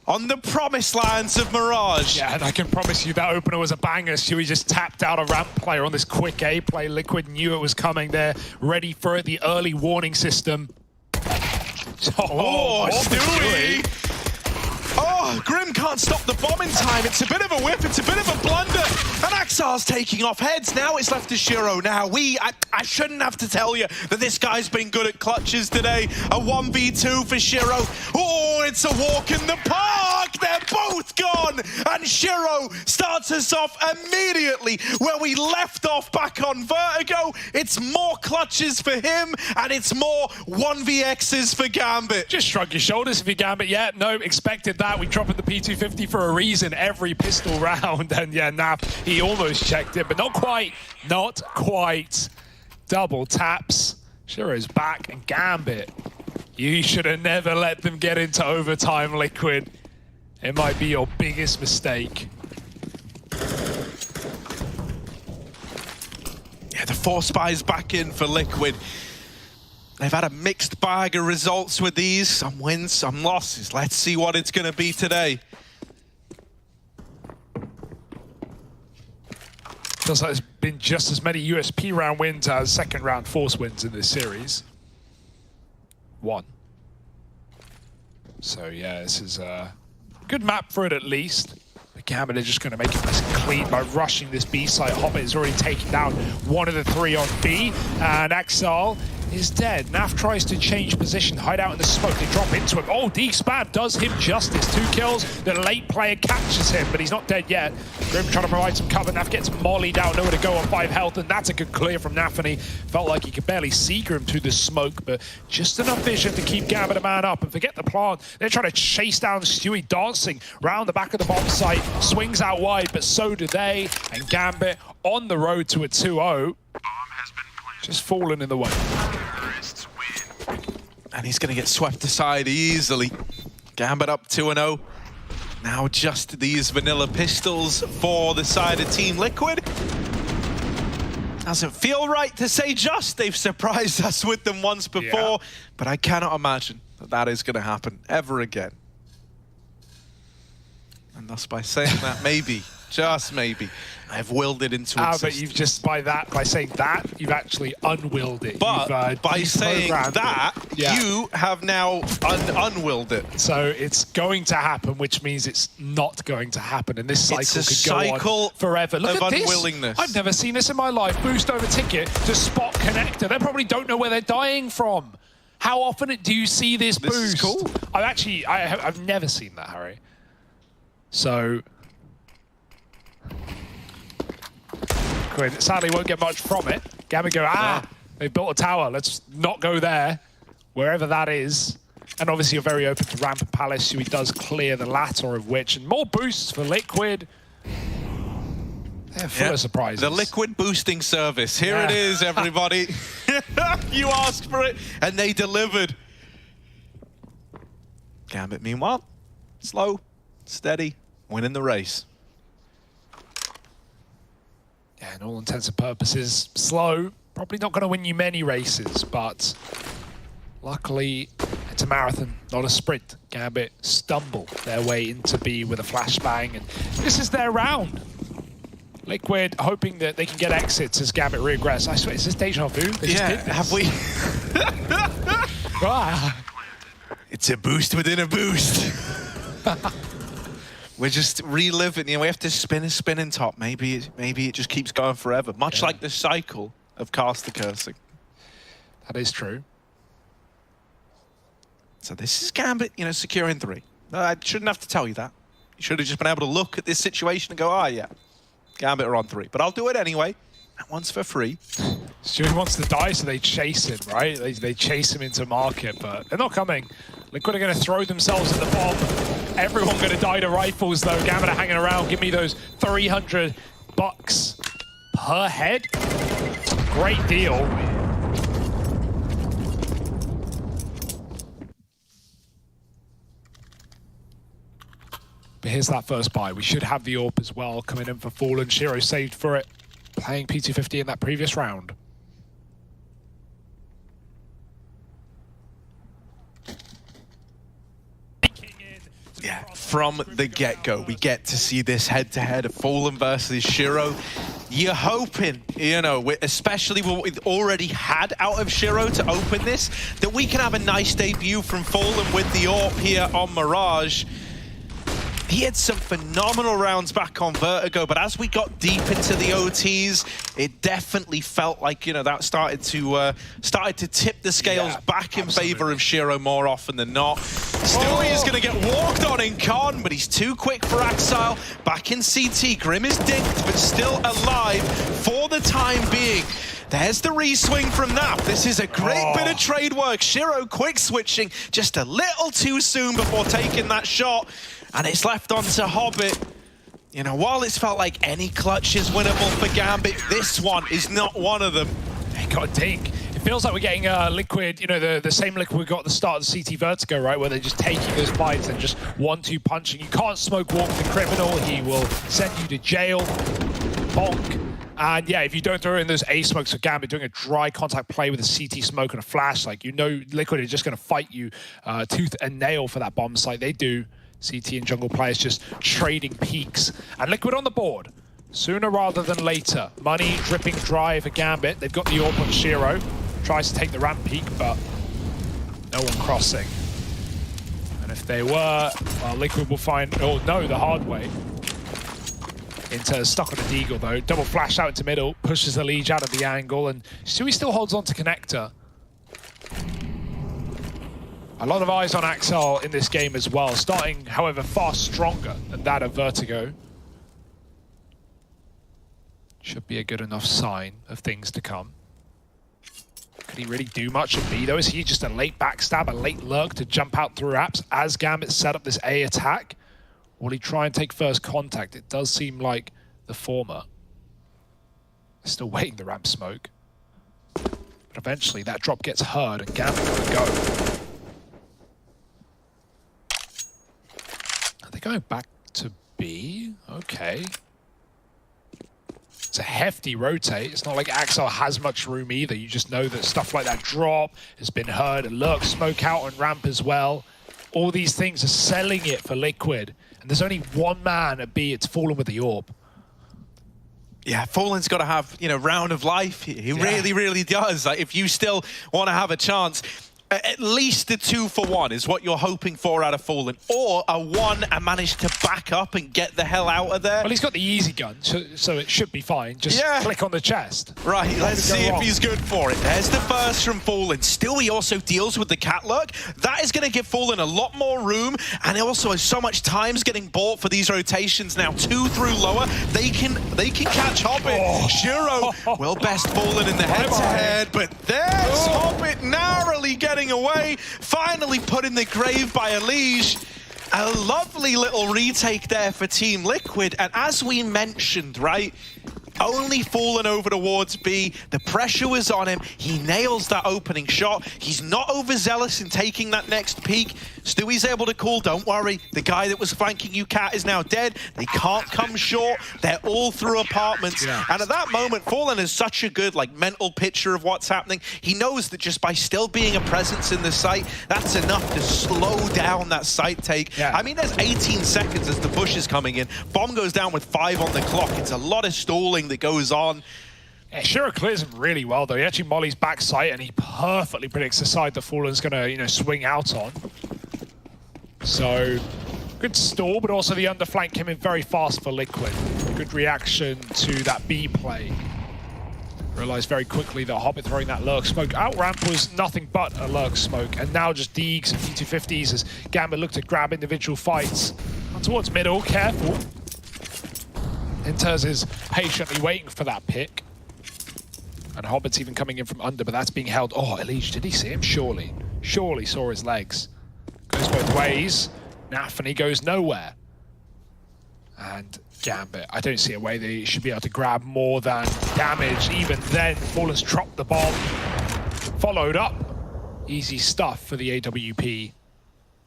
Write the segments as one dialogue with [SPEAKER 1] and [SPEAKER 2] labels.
[SPEAKER 1] on the promised lands of Mirage.
[SPEAKER 2] Yeah, and I can promise you that opener was a banger. Stewie just tapped out a ramp player on this quick A play. Liquid knew it was coming there, ready for it, the early warning system.
[SPEAKER 1] Oh, Stewie! Oh, Grim can't stop the bomb in time. It's a bit of a whip, it's a bit of a blunder. And Axar's taking off heads. Now it's left to Shiro. Now, I shouldn't have to tell you that this guy's been good at clutches today. A 1v2 for Shiro. Oh, it's a walk in the park. They're both gone. And Shiro starts us off immediately where we left off back on Vertigo. It's more clutches for him, and it's more 1vx's for Gambit.
[SPEAKER 2] Just shrug your shoulders if you Gambit. Yeah, no, expected that. We dropped the P250 for a reason every pistol round. And yeah, Nav, he almost checked it, but not quite. Not quite. Double taps. Shiro's back, and Gambit. You should have never let them get into overtime, Liquid. It might be your biggest mistake.
[SPEAKER 1] Yeah, the 4 spies back in for Liquid. They've had a mixed bag of results with these. Some wins, some losses. Let's see what it's going to be today.
[SPEAKER 2] Feels like there's been just as many USP round wins as second round Force wins in this series. 1. So yeah, this is a good map for it at least. But Gambit are just going to make it nice and clean by rushing this B site. Hobbit is already taken down 1 of the 3 on B, and Axal is dead. Naf tries to change position, hide out in the smoke. They drop into him. Oh, D-Spam does him justice. 2 kills. The late player catches him, but he's not dead yet. Grim trying to provide some cover. Naf gets mollied out, nowhere to go on 5 health, and that's a good clear from Naf, and he felt like he could barely see Grim through the smoke, but just enough vision to keep Gambit a man up. And forget the plant. They're trying to chase down Stewie, dancing round the back of the bomb site. Swings out wide, but so do they. And Gambit on the road to a 2-0. Just fallen in the way.
[SPEAKER 1] And he's going to get swept aside easily. Gambit up 2-0. Now just these vanilla pistols for the side of Team Liquid. Doesn't feel right to say just. They've surprised us with them once before, but I cannot imagine that that is going to happen ever again. And thus by saying that, maybe, just maybe, I've willed it into existence.
[SPEAKER 2] But you've just, by saying that, you've actually unwilled it.
[SPEAKER 1] But by saying that, you have now unwilled it.
[SPEAKER 2] So it's going to happen, which means it's not going to happen. And this cycle could go on forever. Look at this.
[SPEAKER 1] Unwillingness.
[SPEAKER 2] I've never seen this in my life. Boost over ticket to spot connector. They probably don't know where they're dying from. How often do you see this boost?
[SPEAKER 1] This is cool.
[SPEAKER 2] I've never seen that, Harry. So, sadly won't get much from it. Gambit go, they've built a tower, let's not go there, wherever that is. And obviously you're very open to Ramp and Palace, so he does clear the latter of which. And more boosts for Liquid. They're full of surprises.
[SPEAKER 1] The Liquid boosting service. Here it is, everybody. You asked for it, and they delivered. Gambit, meanwhile, slow, steady, winning the race.
[SPEAKER 2] Yeah, in all intents and purposes, slow. Probably not going to win you many races, but luckily it's a marathon, not a sprint. Gambit stumble their way into B with a flashbang, and this is their round. Liquid hoping that they can get exits as Gambit regress. I swear, is this deja vu?
[SPEAKER 1] Have we? It's a boost within a boost. We're just reliving, we have to spin a spinning top. Maybe it just keeps going forever. Much like the cycle of caster cursing.
[SPEAKER 2] That is true.
[SPEAKER 1] So this is Gambit, securing 3. I shouldn't have to tell you that. You should have just been able to look at this situation and go, yeah, Gambit are on 3. But I'll do it anyway. That one's for free.
[SPEAKER 2] Stewie wants to die, so they chase him, right? They chase him into market, but they're not coming. Liquid are going to throw themselves at the bomb. Everyone going to die to rifles, though. Gambit are hanging around. Give me those $300 per head. Great deal. But here's that first buy. We should have the AWP as well coming in for Fallen. Shiro saved for it, playing P250 in that previous round.
[SPEAKER 1] Yeah, from the get-go, we get to see this head-to-head of Fallen versus Shiro. You're hoping, you know, especially what we've already had out of Shiro to open this, that we can have a nice debut from Fallen with the AWP here on Mirage. He had some phenomenal rounds back on Vertigo, but as we got deep into the OTs, it definitely felt like, you know, that started to tip the scales back in favor of Shiro more often than not. Stewie is going to get walked on in Con, but he's too quick for Axile. Back in CT, Grim is dinked, but still alive for the time being. There's the re-swing from Nap. This is a great bit of trade work. Shiro quick switching just a little too soon before taking that shot. And it's left onto Hobbit. You know, while it's felt like any clutch is winnable for Gambit, this one is not one of them.
[SPEAKER 2] They got a dink. It feels like we're getting Liquid, you know, the same Liquid we got at the start of the CT Vertigo, right? Where they're just taking those bites and just 1-2 punching. You can't smoke walk the criminal. He will send you to jail. Bonk. And yeah, if you don't throw in those A smokes for Gambit, doing a dry contact play with a CT smoke and a flash, like, you know, Liquid is just going to fight you tooth and nail for that bomb site. They do. CT and jungle players just trading peaks. And Liquid on the board. Sooner rather than later. Money dripping dry for Gambit. They've got the AWP on Shiro. Tries to take the ramp peak, but no one crossing. And if they were, well, Liquid will find, oh no, the hard way. Into stuck on a Deagle though. Double flash out into middle. Pushes the Liege out of the angle. And Stewie still holds on to Connector. A lot of eyes on Axel in this game as well, starting, however, far stronger than that of Vertigo. Should be a good enough sign of things to come. Could he really do much at B, though? Is he just a late backstab, a late lurk to jump out through apps as Gambit set up this A attack? Will he try and take first contact? It does seem like the former. Still waiting the ramp smoke. But eventually that drop gets heard and Gambit will go. They're going back to B. Okay. It's a hefty rotate. It's not like Axel has much room either. You just know that stuff like that drop has been heard. A lurk smoke out on ramp as well. All these things are selling it for Liquid. And there's only one man at B. It's Fallen with the AWP.
[SPEAKER 1] Yeah, Fallen's got to have, you know, round of life here. He really, really does. Like, if you still want to have a chance, at least a 2-for-1 is what you're hoping for out of Fallen, or a 1 and manage to back up and get the hell out of there.
[SPEAKER 2] Well, he's got the easy gun, so it should be fine. Just click on the chest.
[SPEAKER 1] Right, let's see if he's good for it. There's the first from Fallen. Still, he also deals with the cat lurk. That is going to give Fallen a lot more room, and also has so much times getting bought for these rotations now. 2 through lower, they can catch Hobbit. Shiro will best Fallen in the head-to-head, but there's Hobbit narrowly getting away, finally put in the grave by a Liege. A lovely little retake there for Team Liquid, and as we mentioned, right, only Fallen over towards B. The pressure was on him. He nails that opening shot. He's not overzealous in taking that next peek. Stewie's able to call, don't worry. The guy that was flanking you, Cat, is now dead. They can't come short. They're all through apartments. Yeah. And at that moment, Fallen is such a good, like, mental picture of what's happening. He knows that just by still being a presence in the site, that's enough to slow down that site take. Yeah. I mean, there's 18 seconds as the push is coming in. Bomb goes down with 5 on the clock. It's a lot of stalling that goes on.
[SPEAKER 2] Yeah, Shiro clears him really well, though. He actually mollies back sight, and he perfectly predicts the side that Fallen's going to, you know, swing out on. So, good stall, but also the underflank came in very fast for Liquid. Good reaction to that B play. Realized very quickly that Hobbit throwing that lurk smoke out ramp was nothing but a lurk smoke, and now just Deegs and P250s as Gambit looked to grab individual fights. On towards middle, careful. Inters is patiently waiting for that pick. And Hobbit's even coming in from under, but that's being held. Oh, Elige, did he see him? Surely. Surely saw his legs. Goes both ways. Nafany goes nowhere. And Gambit, I don't see a way they should be able to grab more than damage. Even then, Fallen's dropped the bomb. Followed up. Easy stuff for the AWP.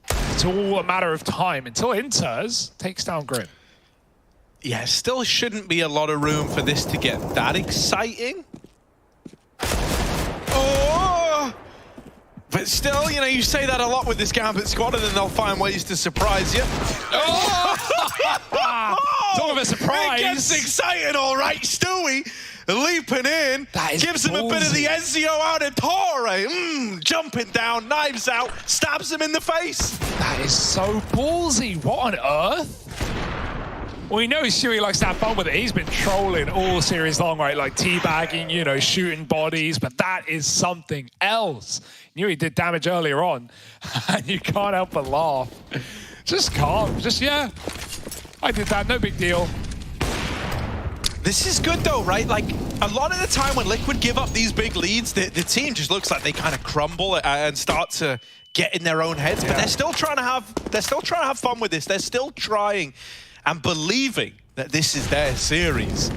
[SPEAKER 2] It's all a matter of time until Inters takes down Grim.
[SPEAKER 1] Yeah, still shouldn't be a lot of room for this to get that exciting. Oh! But still, you know, you say that a lot with this Gambit squad, and then they'll find ways to surprise you.
[SPEAKER 2] Talk of a surprise.
[SPEAKER 1] It gets exciting, all right. Stewie leaping in, gives him a bit of the Ezio Auditore. Jumping down, knives out, stabs him in the face.
[SPEAKER 2] That is so ballsy. What on earth? Well, we know Stewie likes to have fun with it. He's been trolling all series long, right? Like teabagging, you know, shooting bodies, but that is something else. Knew he did damage earlier on, and you can't help but laugh. Just calm, just, yeah, I did that, no big deal.
[SPEAKER 1] This is good though, right? Like, a lot of the time when Liquid give up these big leads, the team just looks like they kind of crumble and start to get in their own heads, but they're still trying to have fun with this. They're still trying and believing that this is their series.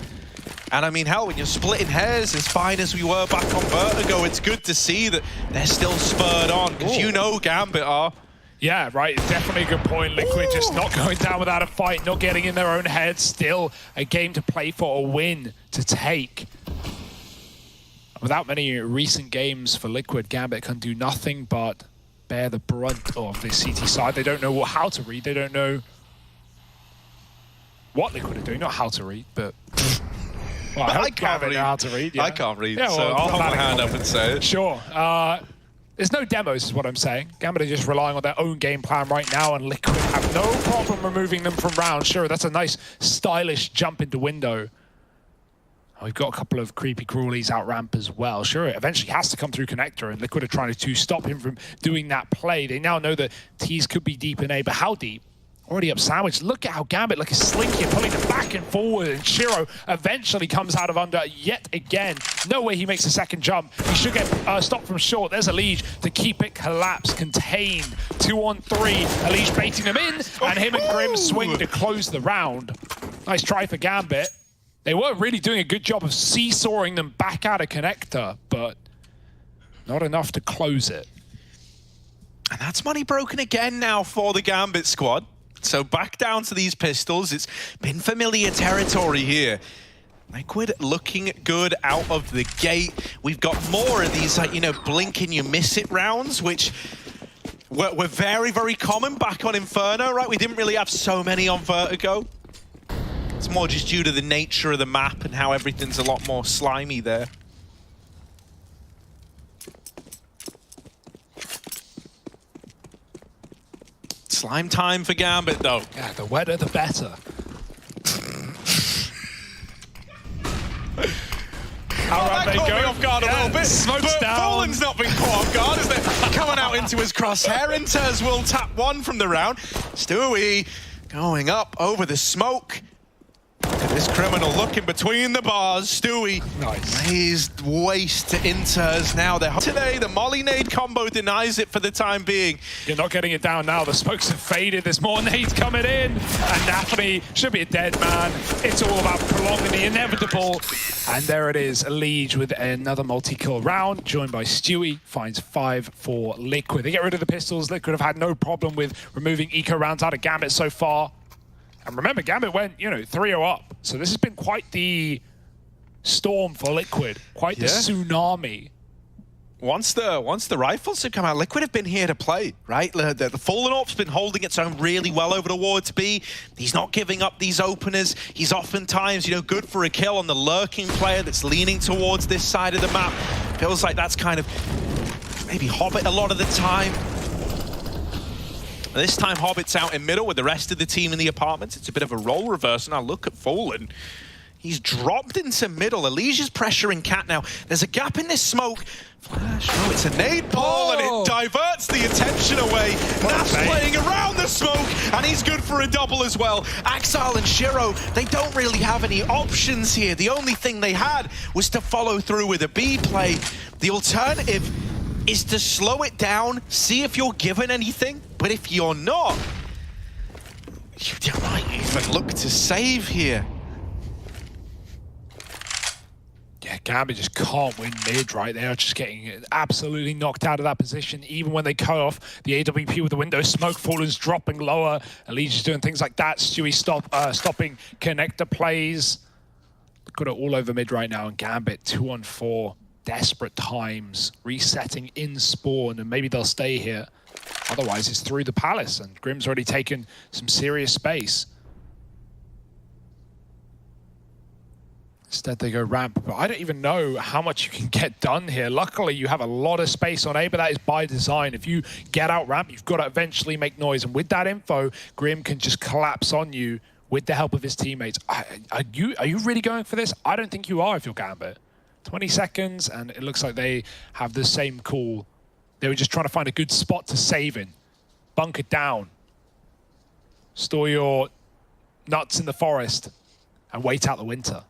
[SPEAKER 1] And I mean, hell, when you're splitting hairs as fine as we were back on Vertigo, it's good to see that they're still spurred on, because you know Gambit are.
[SPEAKER 2] Yeah, right, definitely a good point. Liquid just not going down without a fight, not getting in their own heads. Still a game to play for, a win to take. Without many recent games for Liquid, Gambit can do nothing but bear the brunt of this CT side. They don't know how to read, they don't know what Liquid are doing, not how to read, but... Well, I can't read. How to read. Yeah.
[SPEAKER 1] I can't read,
[SPEAKER 2] yeah, well,
[SPEAKER 1] so I'll hold my hand up and say it.
[SPEAKER 2] Sure. There's no demos, is what I'm saying. Gambit are just relying on their own game plan right now, and Liquid have no problem removing them from round. Sure, that's a nice, stylish jump into window. We've got a couple of creepy crawlies out ramp as well. Sure, it eventually has to come through connector, and Liquid are trying to stop him from doing that play. They now know that T's could be deep in A, but how deep? Already up sandwich. Look at how Gambit, like a slinky, pulling it back and forward, and Shiro eventually comes out of under yet again. No way he makes a second jump. He should get stopped from short. There's Elige to keep it collapsed, contained. 2-on-3. Elige baiting them in, and him and Grim swing to close the round. Nice try for Gambit. They were really doing a good job of seesawing them back out of connector, but not enough to close it.
[SPEAKER 1] And that's money broken again now for the Gambit squad. So back down to these pistols. It's been familiar territory here. Liquid looking good out of the gate. We've got more of these, like, you know, blink and you miss it rounds, which were very, very common back on Inferno, right? We didn't really have so many on Vertigo. It's more just due to the nature of the map and how everything's a lot more slimy there. Slime time for Gambit, though.
[SPEAKER 2] Yeah, the wetter, the better.
[SPEAKER 1] That caught me off guard a little bit.
[SPEAKER 2] Smokes
[SPEAKER 1] but
[SPEAKER 2] down.
[SPEAKER 1] Fallen's not been caught off guard, is it? Coming out into his crosshair. Inters will tap one from the round. Stewie going up over the smoke. Look at this criminal looking between the bars. Stewie,
[SPEAKER 2] nice.
[SPEAKER 1] Raised waist to Inters now. Today, the Molly nade combo denies it for the time being.
[SPEAKER 2] You're not getting it down now. The smokes have faded. There's more nades coming in. And Navi should be a dead man. It's all about prolonging the inevitable. And there it is. Elige with another multi-kill round, joined by Stewie. Finds 5 for Liquid. They get rid of the pistols. Liquid have had no problem with removing eco rounds out of Gambit so far. And remember, Gambit went, you know, 3-0 up. So this has been quite the storm for Liquid. Quite the tsunami.
[SPEAKER 1] Once the rifles have come out, Liquid have been here to play, right? The Fallen Orp's been holding its own really well over towards B. He's not giving up these openers. He's oftentimes, you know, good for a kill on the lurking player that's leaning towards this side of the map. Feels like that's kind of maybe Hobbit a lot of the time. This time Hobbit's out in middle with the rest of the team in the apartments. It's a bit of a role reverse. Now look at Fallen. He's dropped into middle. Elige's pressuring Cat now. There's a gap in this smoke. Flash. Oh, it's a nade ball, and it diverts the attention away. Naf's playing around the smoke, and he's good for a double as well. Axal and Shiro, they don't really have any options here. The only thing they had was to follow through with a B play. The alternative is to slow it down, see if you're given anything, but if you're not, you might even look to save here.
[SPEAKER 2] Yeah, Gambit just can't win mid, right? They are just getting absolutely knocked out of that position, even when they cut off the AWP with the window. Smoke Fallen's dropping lower. Elige is doing things like that. Stewie stopping connector plays. Got it all over mid right now, and Gambit 2-on-4. desperate times, resetting in spawn, and maybe they'll stay here. Otherwise, it's through the palace, and Grim's already taken some serious space. Instead, they go ramp, but I don't even know how much you can get done here. Luckily, you have a lot of space on A, but that is by design. If you get out ramp, you've got to eventually make noise, and with that info, Grim can just collapse on you with the help of his teammates. Are you really going for this? I don't think you are if you're Gambit. 20 seconds, and it looks like they have the same call. They were just trying to find a good spot to save in. Bunker down. Store your nuts in the forest and wait out the winter.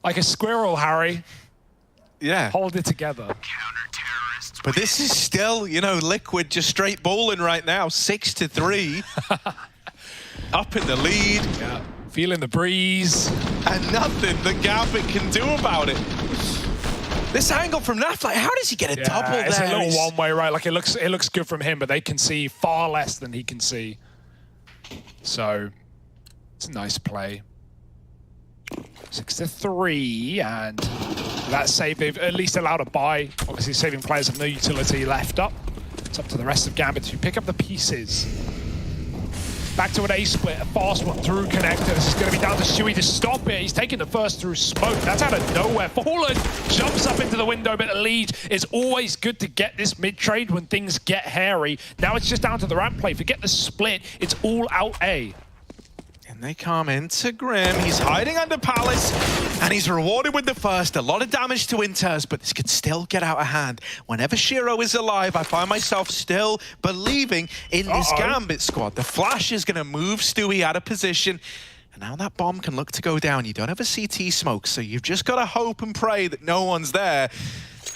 [SPEAKER 2] Like a squirrel, Harry.
[SPEAKER 1] Yeah.
[SPEAKER 2] Hold it together.
[SPEAKER 1] But this is still, you know, Liquid just straight bowling right now. 6-3. Up in the lead.
[SPEAKER 2] Yeah. Feeling the breeze.
[SPEAKER 1] And nothing that Gambit can do about it. This angle from Naf, like, how does he get a double there?
[SPEAKER 2] It's a little one-way, right? Like, it looks good from him, but they can see far less than he can see. So, it's a nice play. 6-3, and that save, they've at least allowed a buy. Obviously, saving players have no utility left up. It's up to the rest of Gambit to pick up the pieces. Back to an A split, a fast one through connector. This is going to be down to Stewie to stop it. He's taking the first through smoke. That's out of nowhere. Fallen jumps up into the window, but the lead is always good to get this mid-trade when things get hairy. Now it's just down to the ramp play. Forget the split. It's all out A.
[SPEAKER 1] And they come into Grim. He's hiding under Palace, and he's rewarded with the first. A lot of damage to Inters, but this could still get out of hand. Whenever Shiro is alive, I find myself still believing in this Gambit squad. The flash is going to move Stewie out of position, and now that bomb can look to go down. You don't have a CT smoke, so you've just got to hope and pray that no one's there.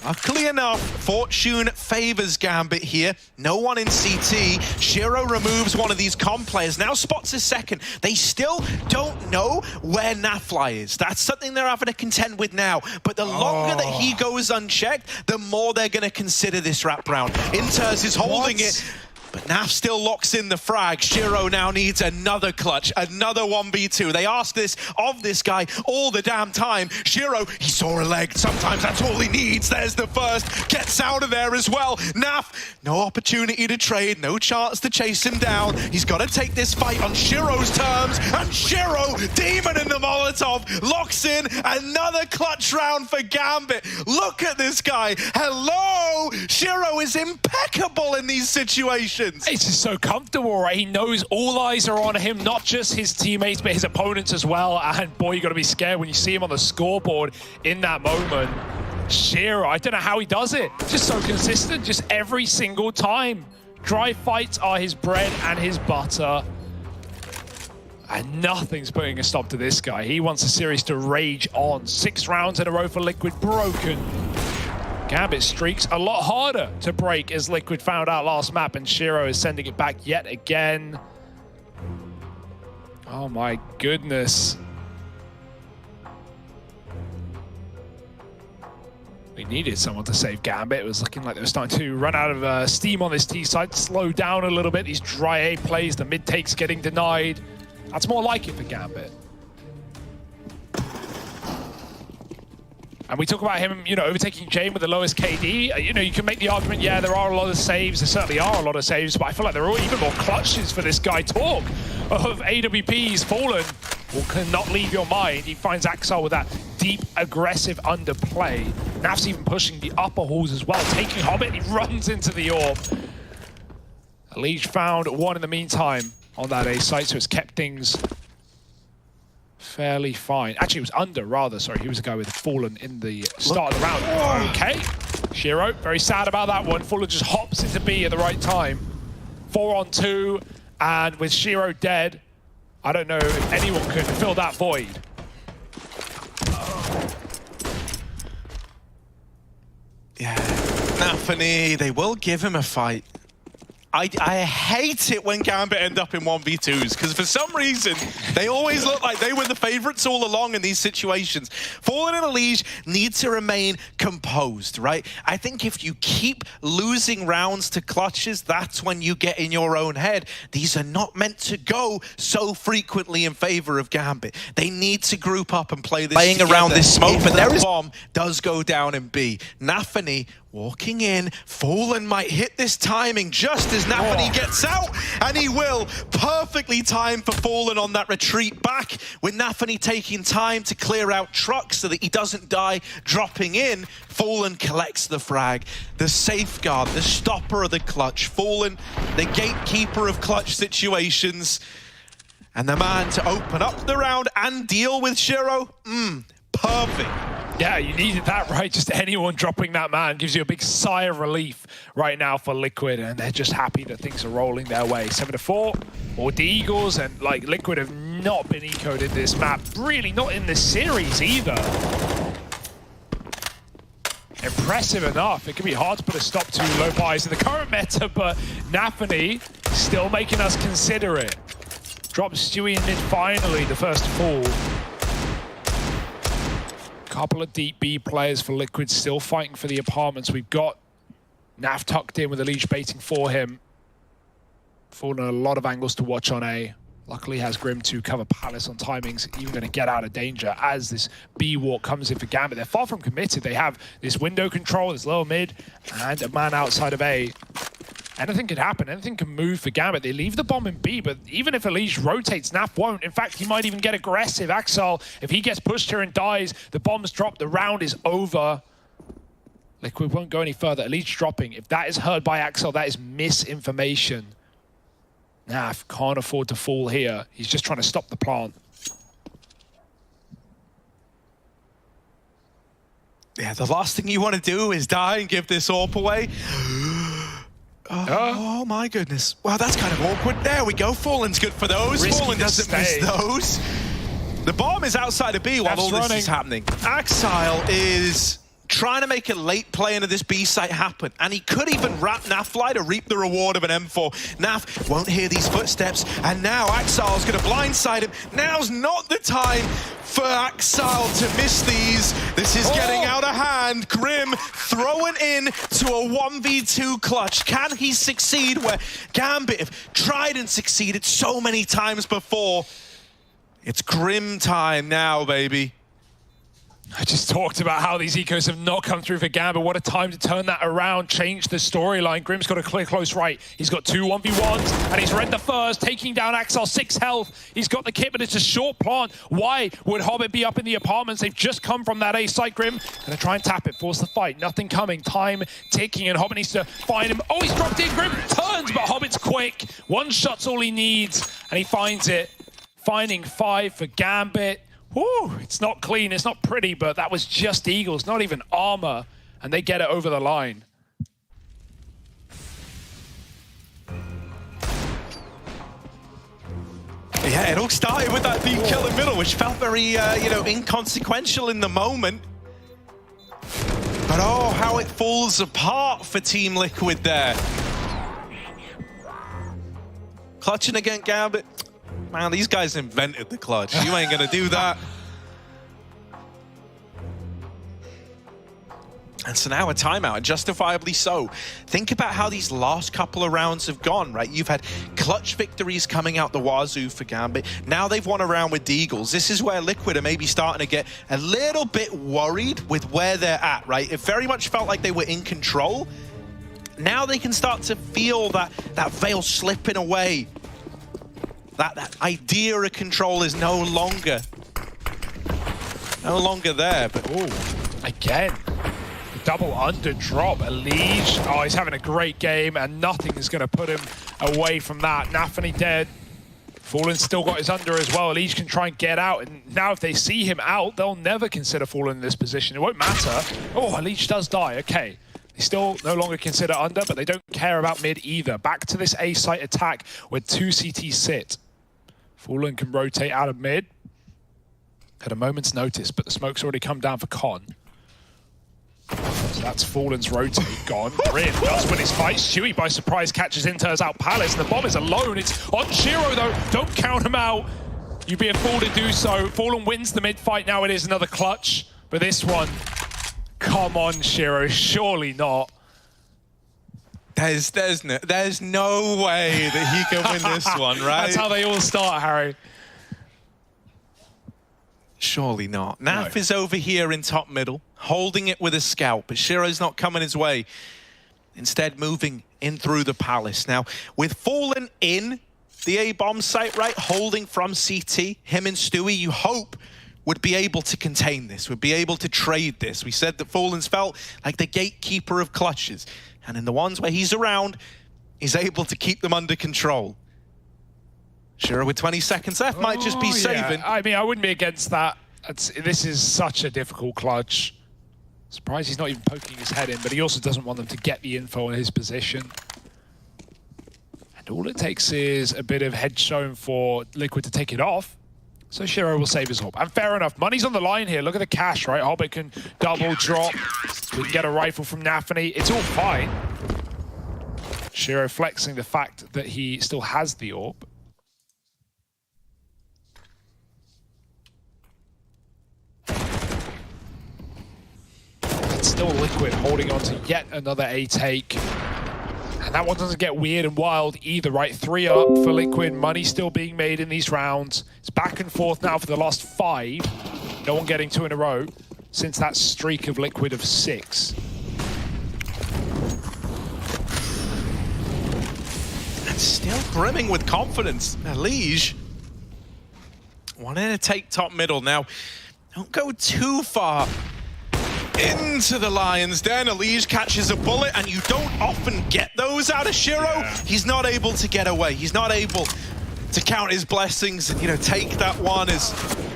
[SPEAKER 1] Luckily enough, fortune favors Gambit here. No one in CT. Shiro removes one of these comm players. Now spots a second. They still don't know where Nafly is. That's something they're having to contend with now. But the longer that he goes unchecked, the more they're going to consider this wraparound. Inters is holding it. But Naf still locks in the frag. Shiro now needs another clutch, another 1v2. They ask this of this guy all the damn time. Shiro, he saw a leg. Sometimes that's all he needs. There's the first. Gets out of there as well. Naf, no opportunity to trade, no chance to chase him down. He's got to take this fight on Shiro's terms. And Shiro, Demon in the Molotov, locks in another clutch round for Gambit. Look at this guy. Hello! Shiro is impeccable in these situations.
[SPEAKER 2] It's just so comfortable, right? He knows all eyes are on him, not just his teammates, but his opponents as well. And boy, you got to be scared when you see him on the scoreboard in that moment. Shiro, I don't know how he does it. Just so consistent, just every single time. Dry fights are his bread and his butter. And nothing's putting a stop to this guy. He wants the series to rage on. 6 rounds in a row for Liquid broken. Gambit streaks a lot harder to break, as Liquid found out last map, and Shiro is sending it back yet again. Oh my goodness. We needed someone to save Gambit. It was looking like they were starting to run out of steam on this T side, slow down a little bit. These dry A plays, the mid takes getting denied. That's more like it for Gambit. And we talk about him, you know, overtaking Jane with the lowest KD. You know, you can make the argument, yeah, there are a lot of saves. There certainly are a lot of saves, but I feel like there are even more clutches for this guy. Talk of AWPs fallen or cannot leave your mind. He finds Axel with that deep, aggressive underplay. Naf's even pushing the upper halls as well, taking Hobbit. He runs into the orb. Leech found one in the meantime on that A site, so it's kept things fairly fine. Actually, it was under, rather. Sorry, he was a guy with Fallen in the start of the round. Okay. Shiro, very sad about that one. Fallen just hops into B at the right time. 4 on 2, and with Shiro dead, I don't know if anyone could fill that void.
[SPEAKER 1] Yeah, Nafany, they will give him a fight. I hate it when Gambit end up in 1v2s, because for some reason, they always look like they were the favorites all along in these situations. Fallen and Elige need to remain composed, right? I think if you keep losing rounds to clutches, that's when you get in your own head. These are not meant to go so frequently in favor of Gambit. They need to group up and play this
[SPEAKER 3] Playing
[SPEAKER 1] together.
[SPEAKER 3] around this smoke,
[SPEAKER 1] If
[SPEAKER 3] but there
[SPEAKER 1] that
[SPEAKER 3] is...
[SPEAKER 1] bomb does go down in B. navi walking in. Fallen might hit this timing just as navi gets out, and he will. Perfectly timed for Fallen on that retreat back, with navi taking time to clear out trucks so that he doesn't die dropping in. Fallen collects the frag. The safeguard, the stopper of the clutch. Fallen, the gatekeeper of clutch situations. And the man to open up the round and deal with Shiro. Perfect.
[SPEAKER 2] Yeah, you needed that, right? Just anyone dropping that man gives you a big sigh of relief right now for Liquid, and they're just happy that things are rolling their way. 7-4, or the Eagles, and like Liquid have not been ecoed in this map, really not in this series either. Impressive enough. It can be hard to put a stop to low buys in the current meta, but navi still making us consider it. Drops Stewie in mid finally, the first fall. Couple of deep B players for Liquid still fighting for the apartments. We've got Nav tucked in with Elige baiting for him. Fallen a lot of angles to watch on A. Luckily has Grim to cover Palace on timings, even going to get out of danger as this B walk comes in for Gambit. They're far from committed. They have this window control, this lower mid, and a man outside of A. Anything could happen, anything can move for Gambit. They leave the bomb in B, but even if Elige rotates, Naf won't. In fact, he might even get aggressive. Axel, if he gets pushed here and dies, the bomb's dropped, the round is over. Liquid won't go any further. Elige dropping. If that is heard by Axel, that is misinformation. Naf can't afford to fall here. He's just trying to stop the plant.
[SPEAKER 1] Yeah, the last thing you want to do is die and give this AWP away. Oh my goodness. Well, that's kind of awkward. There we go. Fallen's good for those.
[SPEAKER 2] Risky
[SPEAKER 1] Fallen doesn't miss those. The bomb is outside of B while all this is happening. Axile is trying to make a late play into this B site happen, and he could even wrap Nafly to reap the reward of an M4. Naf won't hear these footsteps, and now Axile's going to blindside him. Now's not the time for Axile to miss these. This is getting out of hand. Grim throwing in to a 1v2 clutch. Can he succeed where Gambit have tried and succeeded so many times before? It's Grim time now, baby.
[SPEAKER 2] I just talked about how these ecos have not come through for Gambit. What a time to turn that around, change the storyline. Grim's got a clear close right. He's got 2 1v1s, and he's read the first, taking down Axel, 6 health. He's got the kit, but it's a short plant. Why would Hobbit be up in the apartments? They've just come from that A site. Grim gonna try and tap it, force the fight. Nothing coming, time ticking, and Hobbit needs to find him. Oh, he's dropped in. Grim turns, but Hobbit's quick. 1 shot's all he needs, and he finds it. Finding 5 for Gambit. Woo, it's not clean, it's not pretty, but that was just Eagles, not even armor, and they get it over the line.
[SPEAKER 1] Yeah, it all started with that deep kill in middle, which felt very, inconsequential in the moment. But oh, how it falls apart for Team Liquid there. Clutching against Gambit. Man, these guys invented the clutch. You ain't gonna do that. And so now a timeout, and justifiably so. Think about how these last couple of rounds have gone, right? You've had clutch victories coming out the wazoo for Gambit. Now they've won a round with the Eagles. This is where Liquid are maybe starting to get a little bit worried with where they're at, right? It very much felt like they were in control. Now they can start to feel that veil slipping away. That idea of control is no longer there, but
[SPEAKER 2] Again, double under drop. Elige, oh, he's having a great game, and nothing is going to put him away from that. navi dead. Fallen still got his under as well. Elige can try and get out, and now if they see him out, they'll never consider Fallen in this position. It won't matter. Oh, Elige does die, okay. They still no longer consider under, but they don't care about mid either. Back to this A site attack where 2 CTs sit. Fallen can rotate out of mid at a moment's notice, but the smoke's already come down for Con. So that's Fallen's rotate gone. Grim does win his fight. Stewie by surprise catches Inter's out Palace, and the bomb is alone. It's on Shiro though. Don't count him out. You'd be a fool to do so. Fallen wins the mid fight. Now it is another clutch. But this one, come on, Shiro. Surely not.
[SPEAKER 1] There's no way that he can win this one, right?
[SPEAKER 2] That's how they all start, Harry.
[SPEAKER 1] Surely not. Naf
[SPEAKER 2] No.
[SPEAKER 1] is over here in top middle, holding it with a scout, but Shiro's not coming his way. Instead, moving in through the palace. Now, with Fallen in the A-bomb site, right, holding from CT, him and Stewie, you hope would be able to contain this, would be able to trade this. We said that Fallen's felt like the gatekeeper of clutches, and in the ones where he's around, he's able to keep them under control. Shiro with 20 seconds left might just be saving.
[SPEAKER 2] I mean, I wouldn't be against that. This is such a difficult clutch. Surprised he's not even poking his head in, but he also doesn't want them to get the info on his position. And all it takes is a bit of head shown for Liquid to take it off. So Shiro will save his orb. And fair enough, money's on the line here. Look at the cash, right? Hobbit can double drop. We can get a rifle from Nafany. It's all fine. Shiro flexing the fact that he still has the orb. It's still Liquid holding on to yet another A take. And that one doesn't get weird and wild either, right? 3 up for Liquid, money still being made in these rounds. It's back and forth now for the last 5. No one getting 2 in a row since that streak of Liquid of 6.
[SPEAKER 1] And still brimming with confidence. Elige wanting to take top middle. Now, don't go too far into the Lion's Den. Elige catches a bullet, and you don't often get those out of Shiro.
[SPEAKER 2] Yeah.
[SPEAKER 1] He's not able to get away. He's not able to count his blessings and, you know, take that one as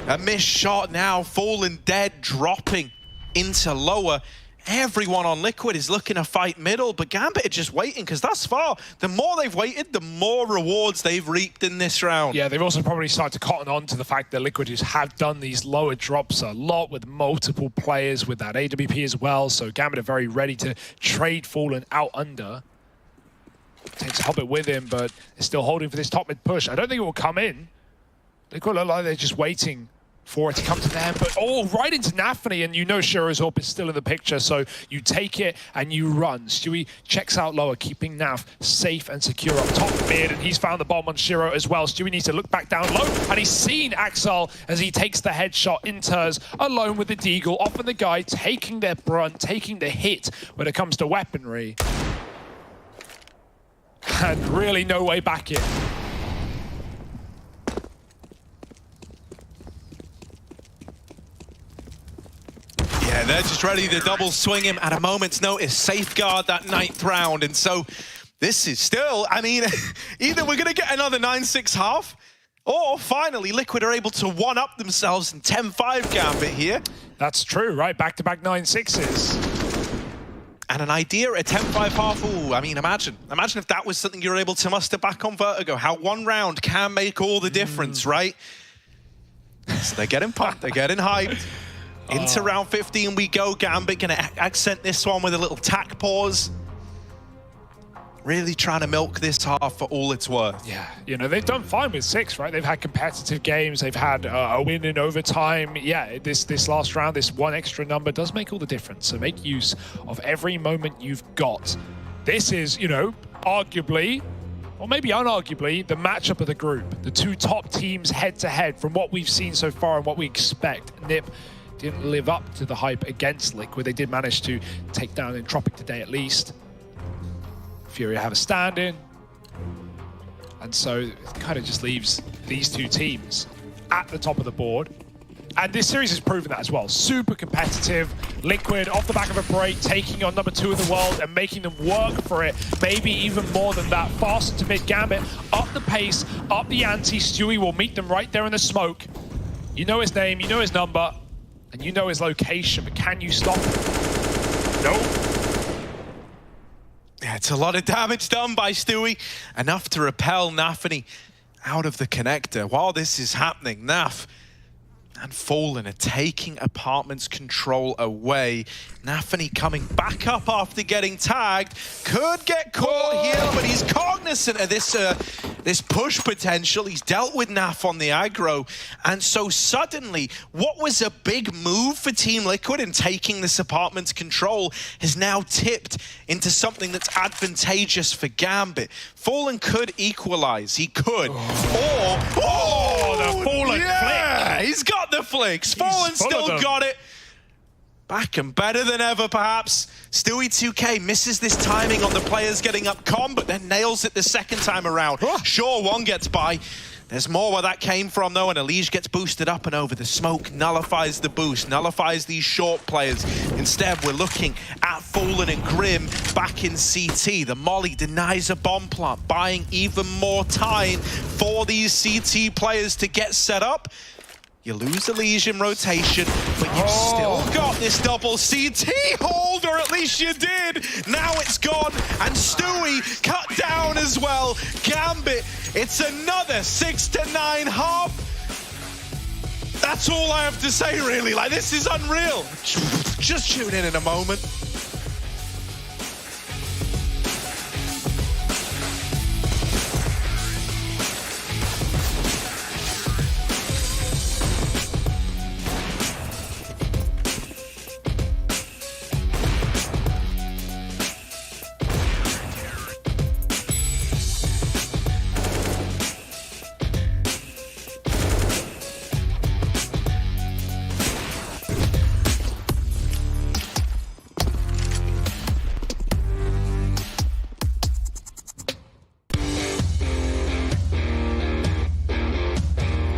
[SPEAKER 1] a missed shot. Now, Fallen dead, dropping into lower. Everyone on Liquid is looking to fight middle, but Gambit are just waiting, because thus far, the more they've waited, the more rewards they've reaped in this round.
[SPEAKER 2] Yeah, they've also probably started to cotton on to the fact that Liquid have done these lower drops a lot with multiple players with that AWP as well, so Gambit are very ready to trade Fallen out under. Takes Hobbit with him, but is still holding for this top mid push. I don't think it will come in. Liquid look like they're just waiting for it to come to them, but right into Nafany, and you know Shiro's orb is still in the picture, so you take it and you run. Stewie checks out lower, keeping Naf safe and secure up top mid, and he's found the bomb on Shiro as well. Stewie needs to look back down low, and he's seen Axel as he takes the headshot. Inters alone with the Deagle, often the guy taking their brunt, taking the hit when it comes to weaponry. And really no way back in.
[SPEAKER 1] Yeah, they're just ready to double swing him at a moment's notice, safeguard that 9th round. And so this is still, I mean, either we're going to get another 9-6 half, or finally Liquid are able to one-up themselves in 10-5 Gambit here.
[SPEAKER 2] That's true, right? Back-to-back 9-6s.
[SPEAKER 1] And an idea at a 10-5 half, ooh, I mean, imagine if that was something you're able to muster back on Vertigo, how one round can make all the difference, right? So they're getting pumped, they're getting hyped. Into round 15 we go. Gambit gonna accent this one with a little tack pause. Really trying to milk this half for all it's worth.
[SPEAKER 2] Yeah, you know, they've done fine with 6, right? They've had competitive games, they've had a win in overtime. Yeah, this last round, this one extra number does make all the difference. So make use of every moment you've got. This is, you know, arguably, or maybe unarguably, the matchup of the group. The 2 top teams head-to-head from what we've seen so far and what we expect. NiP didn't live up to the hype against Liquid. They did manage to take down Entropic today at least. Fury have a stand-in. And so it kind of just leaves these 2 teams at the top of the board. And this series has proven that as well. Super competitive. Liquid off the back of a break, taking on number 2 in the world and making them work for it. Maybe even more than that. Faster to mid Gambit. Up the pace, up the ante. Stewie will meet them right there in the smoke. You know his name, you know his number. And you know his location, but can you stop him? Nope.
[SPEAKER 1] Yeah, it's a lot of damage done by Stewie. Enough to repel Nafany out of the connector. While this is happening, Naf And Fallen are taking Apartment's control away. Nafany coming back up after getting tagged. Could get caught here, but he's cognizant of this push potential. He's dealt with Naf on the aggro. And so suddenly, what was a big move for Team Liquid in taking this Apartment's control has now tipped into something that's advantageous for Gambit. Fallen could equalize. He could.
[SPEAKER 2] The Fallen flick.
[SPEAKER 1] He's got the flicks. Fallen still got it. Back and better than ever, perhaps. Stewie 2K misses this timing on the players getting up com, but then nails it the second time around. Sure, one gets by. There's more where that came from, though, and Elige gets boosted up and over. The smoke nullifies the boost, nullifies these short players. Instead, we're looking at Fallen and Grim back in CT. The Molly denies a bomb plant, buying even more time for these CT players to get set up. You lose Elige in rotation, but you've still got this double CT hold, or at least you did. Now it's gone, and Stewie cut down as well. Gambit, it's another 6-9 half. That's all I have to say, really. Like, this is unreal. Just tune in a moment.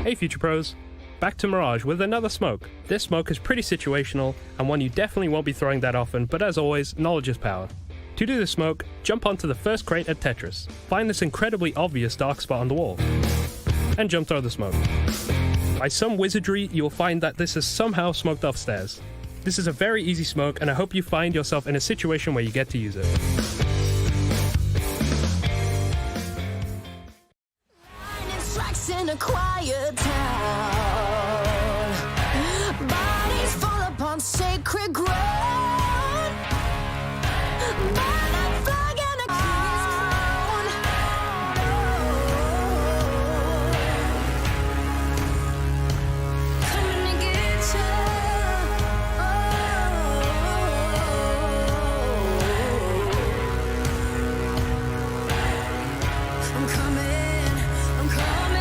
[SPEAKER 3] Hey Future Pros, back to Mirage with another smoke. This smoke is pretty situational and one you definitely won't be throwing that often, but as always, knowledge is power. To do this smoke, jump onto the first crate at Tetris, find this incredibly obvious dark spot on the wall, and jump throw the smoke. By some wizardry, you will find that this is somehow smoked off stairs. This is a very easy smoke, and I hope you find yourself in a situation where you get to use it.
[SPEAKER 4] In a quiet town, bodies fall upon sacred ground, burn a flag and a crown. Coming to get you. I'm coming, I'm coming.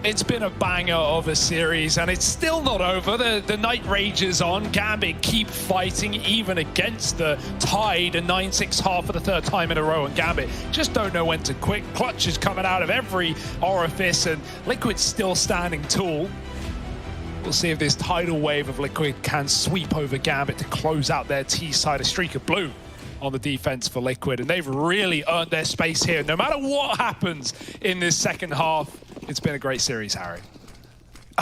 [SPEAKER 2] It's been a banger of a series, and it's still not over. The night rages on. Gambit keep fighting, even against the tied a 9-6 half for the third time in a row, and Gambit just don't know when to quit. Clutch is coming out of every orifice, and Liquid's still standing tall. We'll see if this tidal wave of Liquid can sweep over Gambit to close out their T side. A streak of blue on the defense for Liquid, and they've really earned their space here. No matter what happens in this second half, it's been a great series, Harry.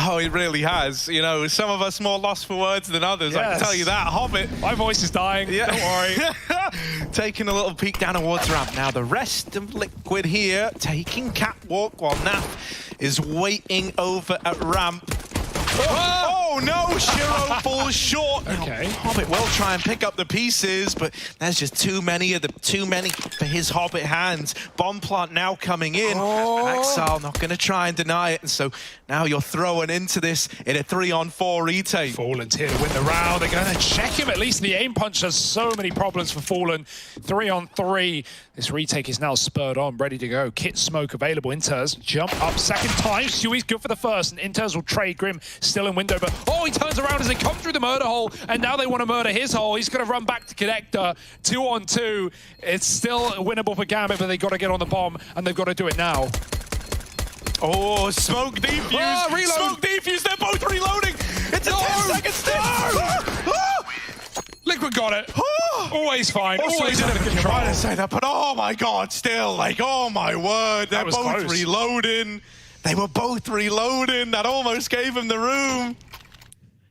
[SPEAKER 1] Oh, it really has. You know, some of us more lost for words than others. I can tell you that. Hobbit.
[SPEAKER 2] My voice is dying.
[SPEAKER 1] Yeah.
[SPEAKER 2] Don't worry.
[SPEAKER 1] Taking a little peek down towards ramp. Now the rest of Liquid here taking catwalk while Naf is waiting over at ramp. Oh no, Shiro falls short.
[SPEAKER 2] Okay.
[SPEAKER 1] Now, Hobbit will try and pick up the pieces, but there's just too many for his Hobbit hands. Bomb plant now coming in. Axel not going to try and deny it, and so now you're throwing into this in a 3-on-4 retake.
[SPEAKER 2] Fallen's here to win the round. They're going to check him. At least the aim punch has so many problems for Fallen. 3-on-3. This retake is now spurred on, ready to go. Kit smoke available. Inters jump up second time. Shui's good for the first, and Inters will trade. Grim still in window, but he turns around as they come through the murder hole, and now they want to murder his hole. He's going to run back to Connector. 2-on-2. It's still winnable for Gambit, but they've got to get on the bomb, and they've got to do it now.
[SPEAKER 1] Oh, smoke defuse.
[SPEAKER 2] Reload.
[SPEAKER 1] Smoke defuse. They're both reloading. It's a 10-second stint.
[SPEAKER 2] Liquid got it. Always fine.
[SPEAKER 1] Also,
[SPEAKER 2] Always
[SPEAKER 1] I
[SPEAKER 2] under
[SPEAKER 1] didn't
[SPEAKER 2] control.
[SPEAKER 1] try to say that, but oh my god, still, like, oh my word, they're
[SPEAKER 2] was
[SPEAKER 1] both
[SPEAKER 2] close.
[SPEAKER 1] reloading. They were both reloading. That almost gave him the room.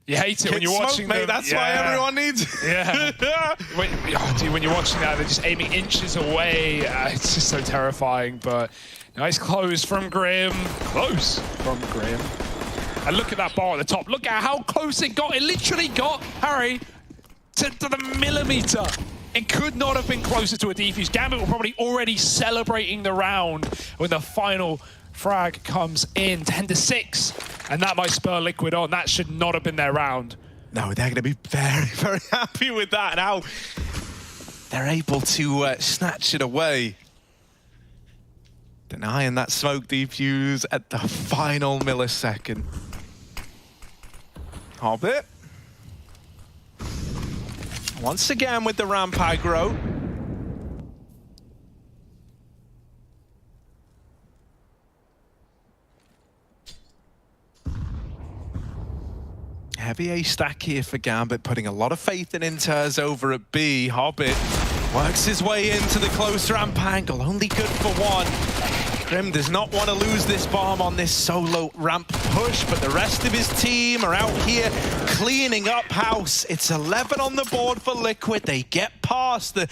[SPEAKER 2] You hate it when you're
[SPEAKER 1] Smoke,
[SPEAKER 2] watching
[SPEAKER 1] mate,
[SPEAKER 2] them.
[SPEAKER 1] that's why everyone needs it.
[SPEAKER 2] Yeah. When you're watching that, they're just aiming inches away. It's just so terrifying, but nice close from Grim. Close from Grim. And look at that bar at the top. Look at how close it got. It literally got Harry to the millimeter. It could not have been closer to a defuse. Gambit were probably already celebrating the round when the final frag comes in, 10-6. And that might spur Liquid on. That should not have been their round.
[SPEAKER 1] No, they're going to be very, very happy with that. Now, they're able to snatch it away. Denying that smoke defuse at the final millisecond. Hobbit. Once again with the ramp aggro. Heavy A stack here for Gambit, putting a lot of faith in Inters over at B. Hobbit works his way into the close ramp angle, only good for one. Grim does not want to lose this bomb on this solo ramp push, but the rest of his team are out here cleaning up house. It's 11 on the board for Liquid. They get past the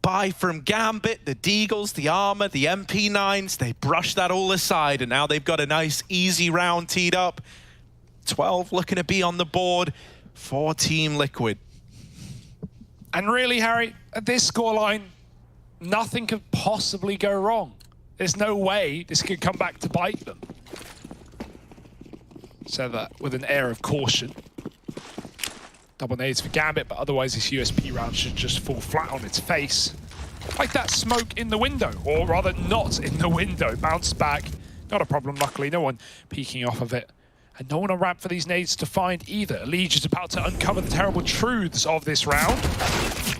[SPEAKER 1] buy from Gambit, the Deagles, the Armor, the MP9s. They brush that all aside, and now they've got a nice, easy round teed up. 12 looking to be on the board for Team Liquid.
[SPEAKER 2] And really, Harry, at this scoreline, nothing could possibly go wrong. There's no way this could come back to bite them. So that with an air of caution. Double nades for Gambit, but otherwise this USP round should just fall flat on its face. Like that smoke in the window, or rather not in the window. Bounce back, not a problem luckily, no one peeking off of it. And no one on ramp for these nades to find either. Lige is about to uncover the terrible truths of this round.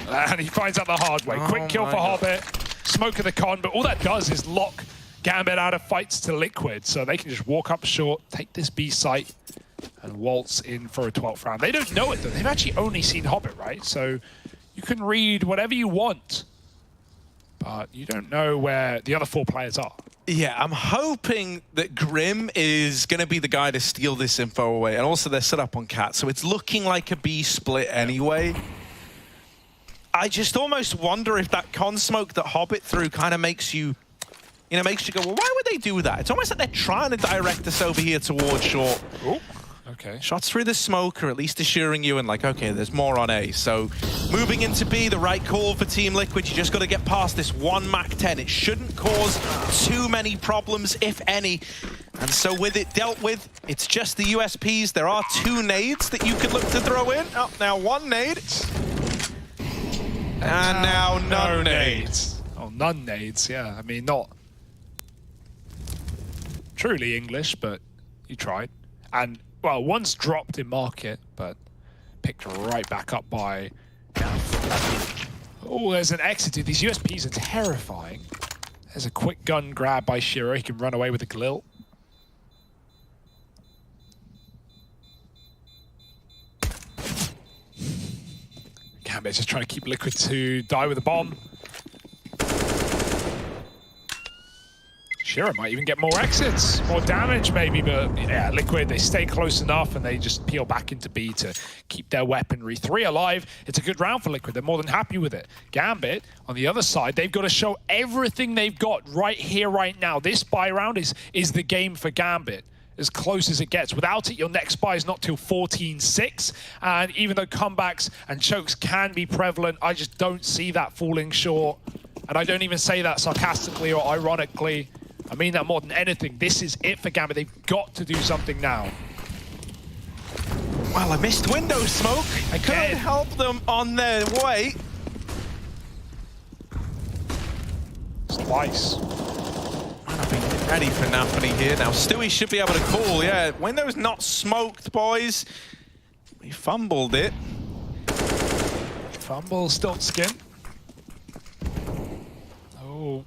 [SPEAKER 2] And he finds out the hard way. Quick kill for Hobbit. Smoke of the con, but all that does is lock Gambit out of fights to Liquid. So they can just walk up short, take this B site, and waltz in for a 12th round. They don't know it though. They've actually only seen Hobbit, right? So you can read whatever you want, but you don't know where the other 4 players are.
[SPEAKER 1] Yeah, I'm hoping that Grim is going to be the guy to steal this info away. And also they're set up on Cat, so it's looking like a B split anyway. I just almost wonder if that con smoke that Hobbit threw kind of makes you go, well, why would they do that? It's almost like they're trying to direct us over here towards short.
[SPEAKER 2] Ooh. Okay.
[SPEAKER 1] Shots through the smoke are at least assuring you and like, okay, there's more on A. So moving into B, the right call for Team Liquid. You just got to get past this 1 MAC-10. It shouldn't cause too many problems, if any. And so with it dealt with, it's just the USPs. There are 2 nades that you could look to throw in. Oh, now 1 nade. And now no nades.
[SPEAKER 2] Oh, none nades, yeah. I mean, not truly English, but you tried. And, well, one's dropped in market, but picked right back up by... Oh, there's an exit. Dude, these USPs are terrifying. There's a quick gun grab by Shiro. He can run away with a glilt. Gambit's just trying to keep Liquid to die with a bomb. Shiro might even get more exits, more damage maybe, but yeah, Liquid, they stay close enough and they just peel back into B to keep their weaponry. 3 alive. It's a good round for Liquid. They're more than happy with it. Gambit, on the other side, they've got to show everything they've got right here, right now. This buy round is the game for Gambit. As close as it gets. Without it, your next buy is not till 14-6. And even though comebacks and chokes can be prevalent, I just don't see that falling short. And I don't even say that sarcastically or ironically. I mean that more than anything. This is it for Gambit. They've got to do something now.
[SPEAKER 1] Well, a missed window smoke. I couldn't help them on their way.
[SPEAKER 2] It's twice.
[SPEAKER 1] I've been ready for Navi here now. Stewie should be able to call, yeah. Window's not smoked, boys. We fumbled it.
[SPEAKER 2] Fumble, stilt skin. Oh.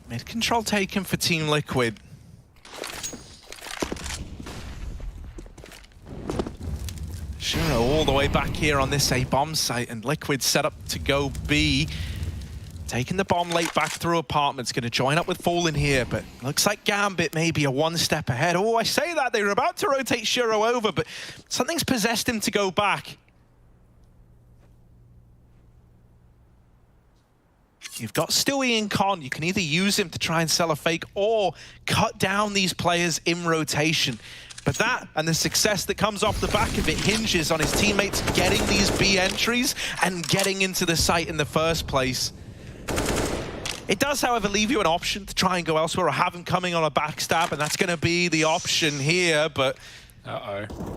[SPEAKER 1] Mid control taken for Team Liquid. Shiro all the way back here on this A bomb site, and Liquid set up to go B. Taking the bomb late back through apartments, going to join up with Fallen here, but looks like Gambit may be a one step ahead. Oh, I say that, they were about to rotate Shiro over, but something's possessed him to go back. You've got Stewie and Con. You can either use him to try and sell a fake or cut down these players in rotation. But that and the success that comes off the back of it hinges on his teammates getting these B entries and getting into the site in the first place. It does, however, leave you an option to try and go elsewhere or have him coming on a backstab, and that's going to be the option here, but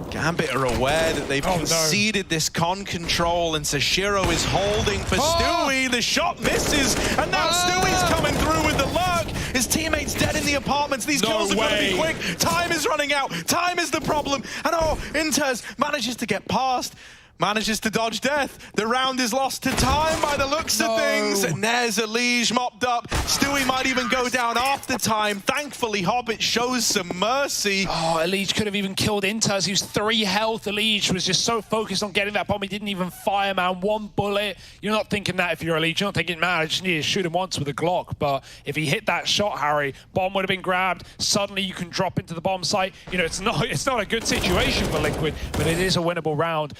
[SPEAKER 1] Gambit are aware that they've conceded this con control, and so Shiro is holding for Stewie. The shot misses, and now Stewie's coming through with the lurk. His teammate's dead in the apartments. These kills are going to be quick. Time is running out. Time is the problem. And Inters manages to get past. Manages to dodge death. The round is lost to time by the looks of things. And there's Elige mopped up. Stewie might even go down after time. Thankfully, Hobbit shows some mercy.
[SPEAKER 2] Oh, Elige could have even killed Inters. He was 3 health. Elige was just so focused on getting that bomb. He didn't even fire, man. 1 bullet. You're not thinking that if you're Elige. You're not thinking, man, I just need to shoot him once with a Glock. But if he hit that shot, Harry, bomb would have been grabbed. Suddenly you can drop into the bomb site. You know, it's not a good situation for Liquid, but it is a winnable round.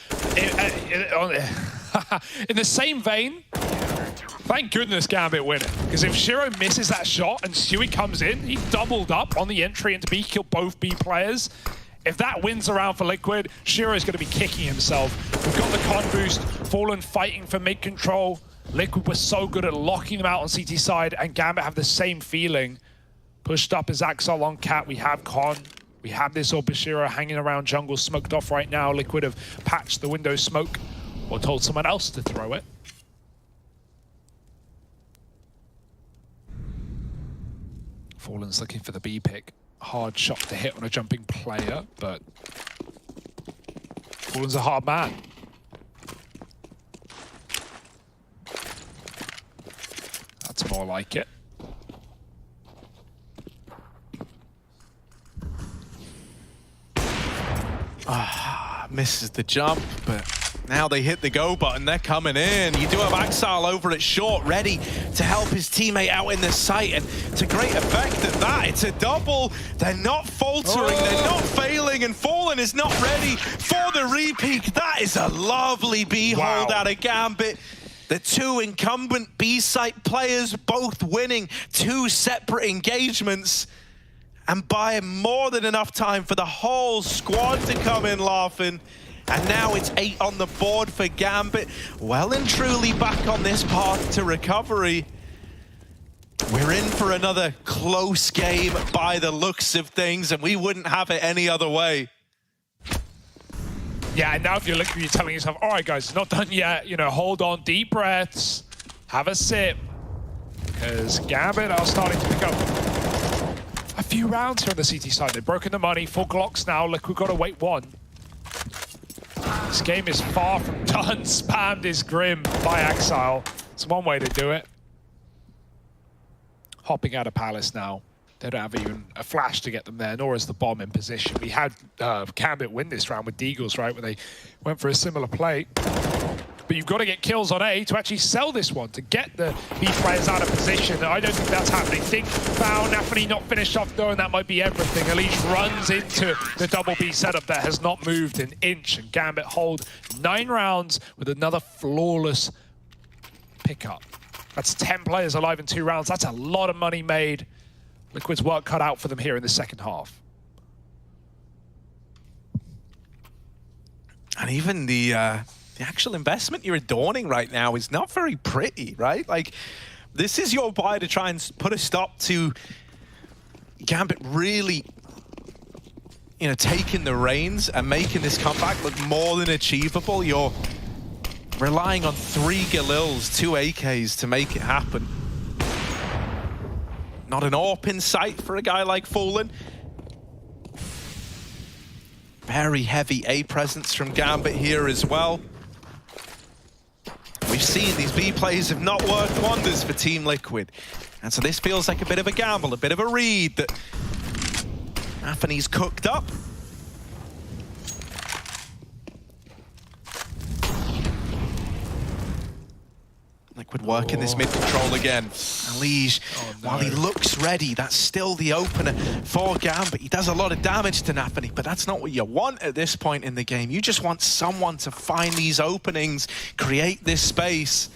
[SPEAKER 2] In the same vein, thank goodness Gambit win it. Because if Shiro misses that shot and Stewie comes in, he doubled up on the entry into B, killed both B players. If that wins around for Liquid, Shiro's going to be kicking himself. We've got the con boost, Fallen fighting for mid control. Liquid was so good at locking them out on CT side, and Gambit have the same feeling. Pushed up as Axel on Cat, we have Con. We have this Shiro hanging around jungle, smoked off right now. Liquid have patched the window smoke or told someone else to throw it. Fallen's looking for the B pick. Hard shot to hit on a jumping player, but Fallen's a hard man. That's more like it.
[SPEAKER 1] Misses the jump, but now they hit the go button. They're coming in. You do have Axel over at short, ready to help his teammate out in the site, and to great effect at that. It's a double. They're not faltering. They're not failing, and Fallen is not ready for the repeat. That is a lovely B hold out of Gambit. The 2 incumbent B site players both winning 2 separate engagements, and by more than enough time for the whole squad to come in laughing. And now it's 8 on the board for Gambit. Well and truly back on this path to recovery. We're in for another close game by the looks of things, and we wouldn't have it any other way.
[SPEAKER 2] Yeah, and now if you're looking, you're telling yourself, all right, guys, it's not done yet. You know, hold on, deep breaths, have a sip. Because Gambit are starting to pick up a few rounds here on the CT side. They've broken the money, 4 Glocks now. Look, we've got to wait 1. This game is far from done. Spammed is grim by Axel. It's one way to do it. Hopping out of Palace now. They don't have even a flash to get them there, nor is the bomb in position. We had Gambit win this round with Deagles, right, where they went for a similar play. but you've got to get kills on A to actually sell this one, to get the B players out of position. I don't think that's happening. Think foul, Nafany not finished off though, and that might be everything. Elise runs into the double B setup that has not moved an inch, and Gambit hold 9 rounds with another flawless pickup. That's 10 players alive in 2 rounds. That's a lot of money made. Liquid's work cut out for them here in the second half.
[SPEAKER 1] And even the actual investment you're adorning right now is not very pretty, right? Like, this is your buy to try and put a stop to Gambit really, you know, taking the reins and making this comeback look more than achievable. You're relying on 3 Galils, 2 AKs to make it happen. Not an AWP in sight for a guy like Fallen. Very heavy A presence from Gambit here as well. We've seen these B plays have not worked wonders for Team Liquid. And so this feels like a bit of a gamble, a bit of a read that Nafany's cooked up. Liquid working this mid control again. Unleash, while he looks ready, that's still the opener for Gambit. He does a lot of damage to Nafany, but that's not what you want at this point in the game. You just want someone to find these openings, create this space.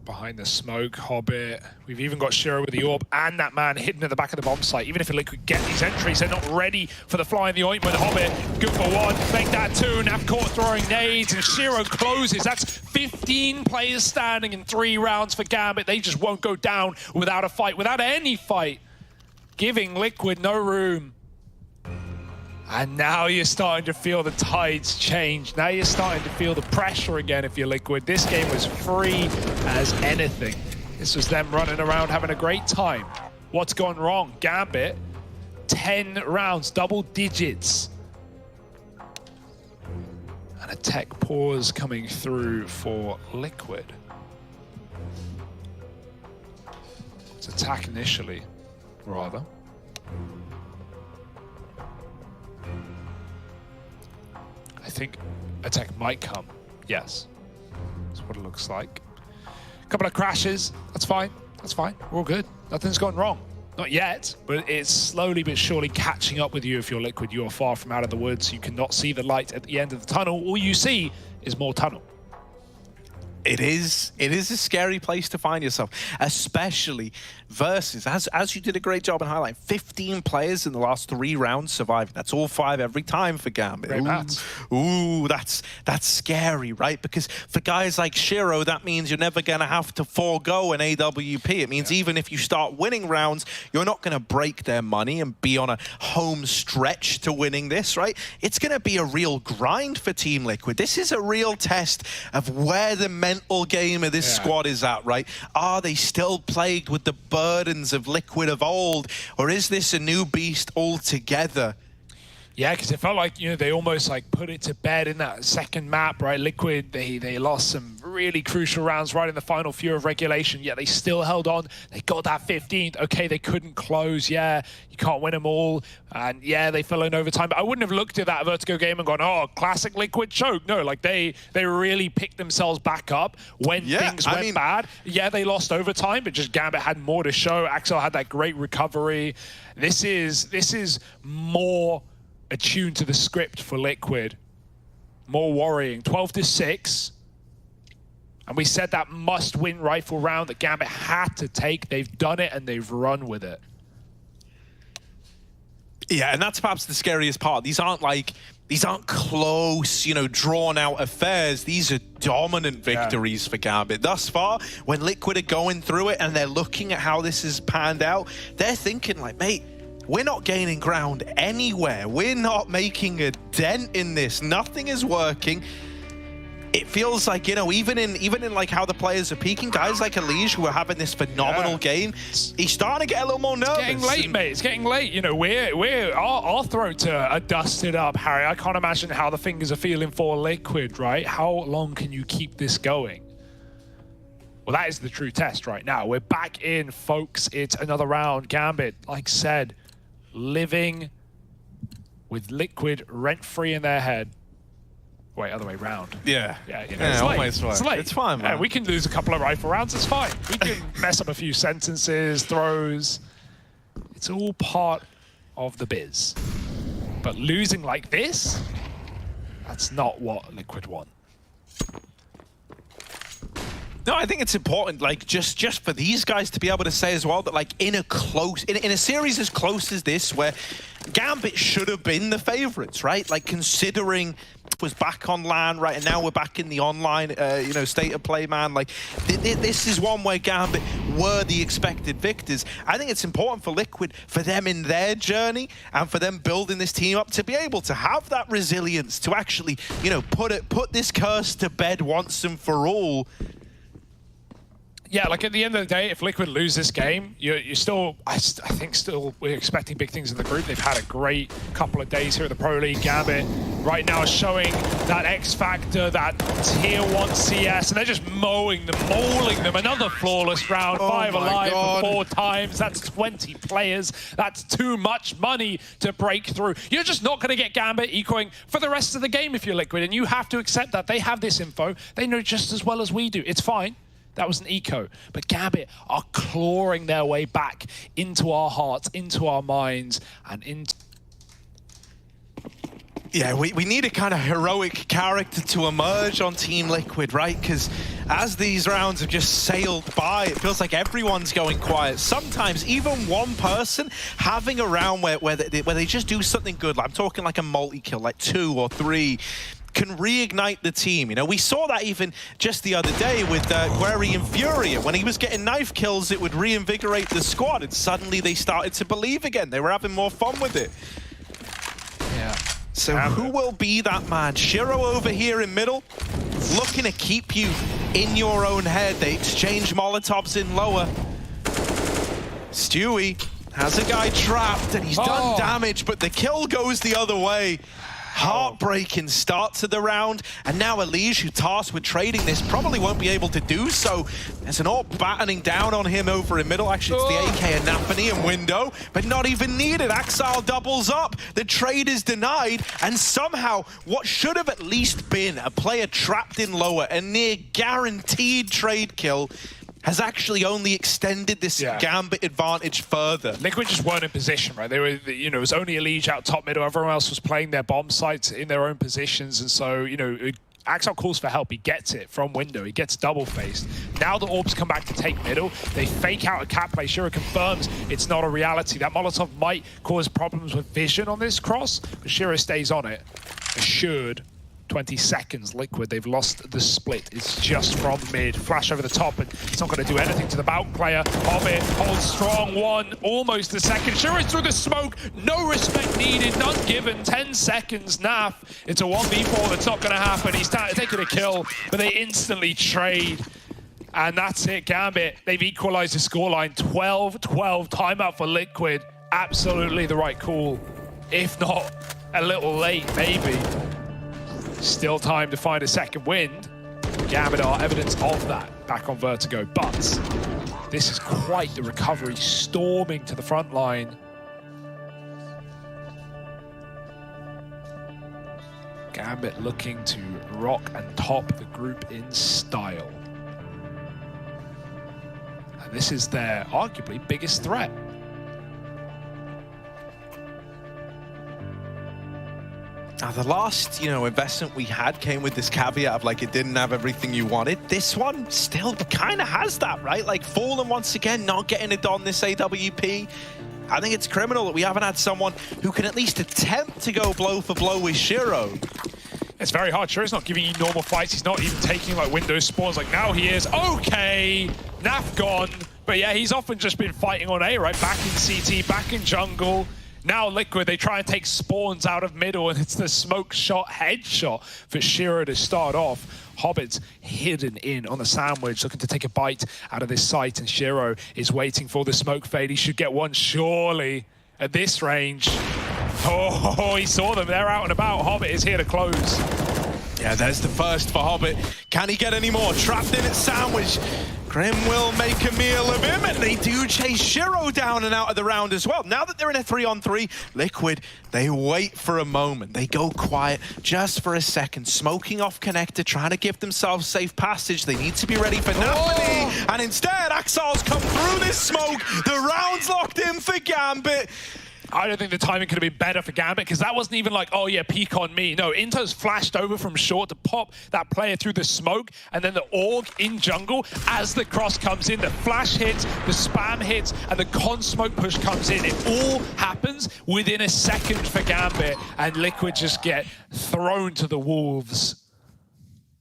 [SPEAKER 2] Behind the smoke, Hobbit. We've even got Shiro with the AWP and that man hidden at the back of the bomb site. Even if Liquid get these entries, they're not ready for the fly in the ointment. Hobbit, good for 1, fake that 2. Navcourt throwing nades, and Shiro closes. That's 15 players standing in 3 rounds for Gambit. They just won't go down without a fight, without any fight. Giving Liquid no room. And now you're starting to feel the tides change. Now you're starting to feel the pressure again if you're Liquid. This game was free as anything. This was them running around having a great time. What's gone wrong? Gambit, 10 rounds, double digits. And a tech pause coming through for Liquid. It's attack initially, rather. I think attack might come. Yes. That's what it looks like. A couple of crashes. That's fine. That's fine. We're all good. Nothing's gone wrong. Not yet, but it's slowly but surely catching up with you if you're Liquid. You are far from out of the woods. You cannot see the light at the end of the tunnel. All you see is more tunnel.
[SPEAKER 1] It is a scary place to find yourself, especially versus, as you did a great job in highlighting, 15 players in the last 3 rounds surviving. That's all 5 every time for Gambit. Ooh, that's scary, right? Because for guys like Shiro, that means you're never going to have to forego an AWP. It means even if you start winning rounds, you're not going to break their money and be on a home stretch to winning this, right? It's going to be a real grind for Team Liquid. This is a real test of where the mental game of this squad is at, right? Are they still plagued with the burdens of Liquid of old, or is this a new beast altogether?
[SPEAKER 2] Yeah, because it felt like, you know, they almost like put it to bed in that second map, right? Liquid, they lost some really crucial rounds right in the final few of regulation, yet they still held on. They got that 15th. Okay, they couldn't close. Yeah, you can't win them all. And yeah, they fell in overtime. But I wouldn't have looked at that Vertigo game and gone, oh, classic Liquid choke. No, like they really picked themselves back up when things went bad. Yeah, they lost overtime, but just Gambit had more to show. Axel had that great recovery. This is more attuned to the script for Liquid. More worrying. 12-6. And we said that must-win rifle round that Gambit had to take. They've done it and they've run with it.
[SPEAKER 1] Yeah, and that's perhaps the scariest part. These aren't close, you know, drawn-out affairs. These are dominant victories for Gambit. Thus far, when Liquid are going through it and they're looking at how this has panned out, they're thinking like, mate, we're not gaining ground anywhere. We're not making a dent in this. Nothing is working. It feels like, you know, even in like how the players are peaking, guys like Elise who are having this phenomenal game, he's starting to get a little more nervous.
[SPEAKER 2] It's getting late, mate. It's getting late. You know, our throats are dusted up, Harry. I can't imagine how the fingers are feeling for Liquid, right? How long can you keep this going? Well, that is the true test right now. We're back in, folks. It's another round. Gambit, like said, living with Liquid rent-free in their head. Wait, other way round.
[SPEAKER 1] Yeah.
[SPEAKER 2] Yeah, you know,
[SPEAKER 1] Yeah,
[SPEAKER 2] it's late.
[SPEAKER 1] almost
[SPEAKER 2] It's
[SPEAKER 1] right.
[SPEAKER 2] late.
[SPEAKER 1] It's fine, man.
[SPEAKER 2] Yeah, we can lose a couple of rifle rounds, it's fine. We can mess up a few sentences, throws. It's all part of the biz. But losing like this, that's not what Liquid want.
[SPEAKER 1] No, I think it's important, like, just for these guys to be able to say as well that, like, in a series as close as this, where Gambit should have been the favorites, right? Like, considering it was back on LAN, right, and now we're back in the online, you know, state of play, man. Like, this is one where Gambit were the expected victors. I think it's important for Liquid, for them in their journey, and for them building this team up to be able to have that resilience to actually, you know, put this curse to bed once and for all.
[SPEAKER 2] Yeah, like at the end of the day, if Liquid lose this game, you're still, I think still, we're expecting big things in the group. They've had a great couple of days here at the Pro League. Gambit right now is showing that X Factor, that tier 1 CS, and they're just mauling them. Another flawless round, 5 alive for 4 times. That's 20 players. That's too much money to break through. You're just not going to get Gambit ecoing for the rest of the game if you're Liquid, and you have to accept that. They have this info. They know just as well as we do. It's fine. That was an eco. But Gambit are clawing their way back into our hearts, into our minds, and into...
[SPEAKER 1] Yeah, we need a kind of heroic character to emerge on Team Liquid, right? Because as these rounds have just sailed by, it feels like everyone's going quiet. Sometimes even one person having a round where they just do something good, like I'm talking like a multi-kill, like 2 or 3, can reignite the team. You know, we saw that even just the other day with Guerry and Furia. When he was getting knife kills, it would reinvigorate the squad, and suddenly they started to believe again. They were having more fun with it.
[SPEAKER 2] Yeah.
[SPEAKER 1] So who will be that man? Shiro over here in middle, looking to keep you in your own head. They exchange Molotovs in lower. Stewie has a guy trapped, and he's done damage, but the kill goes the other way. Heartbreaking start to the round, and now Elige, who tasked with trading this, probably won't be able to do so. There's an AWP battening down on him over in middle. Actually, it's the AK and Naphany and Window, but not even needed. Axile doubles up. The trade is denied, and somehow what should have at least been a player trapped in lower, a near guaranteed trade kill, has actually only extended this Gambit advantage further.
[SPEAKER 2] Liquid just weren't in position, right? They were, you know, it was only Elige out top middle. Everyone else was playing their bomb sites in their own positions, and so, you know, Axel calls for help. He gets it from Window. He gets double-faced. Now the Orbs come back to take middle. They fake out a cat play. Shiro confirms it's not a reality. That Molotov might cause problems with vision on this cross, but Shiro stays on it. Assured. 20 seconds, Liquid, they've lost the split. It's just from mid. Flash over the top, and it's not going to do anything to the Bout player. Hobbit holds strong, 1, almost a second. Shiro's through the smoke, no respect needed, none given. 10 seconds, Naf. It's a 1v4 that's not going to happen. He's taking a kill, but they instantly trade. And that's it, Gambit. They've equalized the scoreline. 12-12, timeout for Liquid. Absolutely the right call. If not, a little late, maybe. Still time to find a second wind. Gambit are evidence of that back on Vertigo, but this is quite the recovery, storming to the front line. Gambit looking to rock and top the group in style. And this is their arguably biggest threat.
[SPEAKER 1] Now, the last, you know, investment we had came with this caveat of, like, it didn't have everything you wanted. This one still kind of has that, right? Like, Fallen once again not getting it done this AWP. I think it's criminal that we haven't had someone who can at least attempt to go blow for blow with Shiro.
[SPEAKER 2] It's very hard. Shiro's not giving you normal fights. He's not even taking, like, Windows spawns. Like, now he is. Okay, Naf gone. But yeah, he's often just been fighting on A, right? Back in CT, back in jungle. Now Liquid, they try and take spawns out of middle, and it's the smoke shot headshot for Shiro to start off. Hobbit's hidden in on the sandwich, looking to take a bite out of this site, and Shiro is waiting for the smoke fade. He should get one, surely, at this range. Oh, he saw them. They're out and about. Hobbit is here to close.
[SPEAKER 1] Yeah, there's the first for Hobbit. Can he get any more? Trapped in at sandwich. Grim will make a meal of him, and they do chase Shiro down and out of the round as well. Now that they're in a 3-on-3, Liquid, they wait for a moment. They go quiet just for a second, smoking off connector, trying to give themselves safe passage. They need to be ready for navi, and instead, Axal's come through this smoke. The round's locked in for Gambit.
[SPEAKER 2] I don't think the timing could have been better for Gambit, because that wasn't even like, oh yeah, peek on me. No, Into's flashed over from short to pop that player through the smoke, and then the AUG in jungle as the cross comes in, the flash hits, the spam hits, and the con smoke push comes in. It all happens within a second for Gambit, and Liquid just get thrown to the wolves.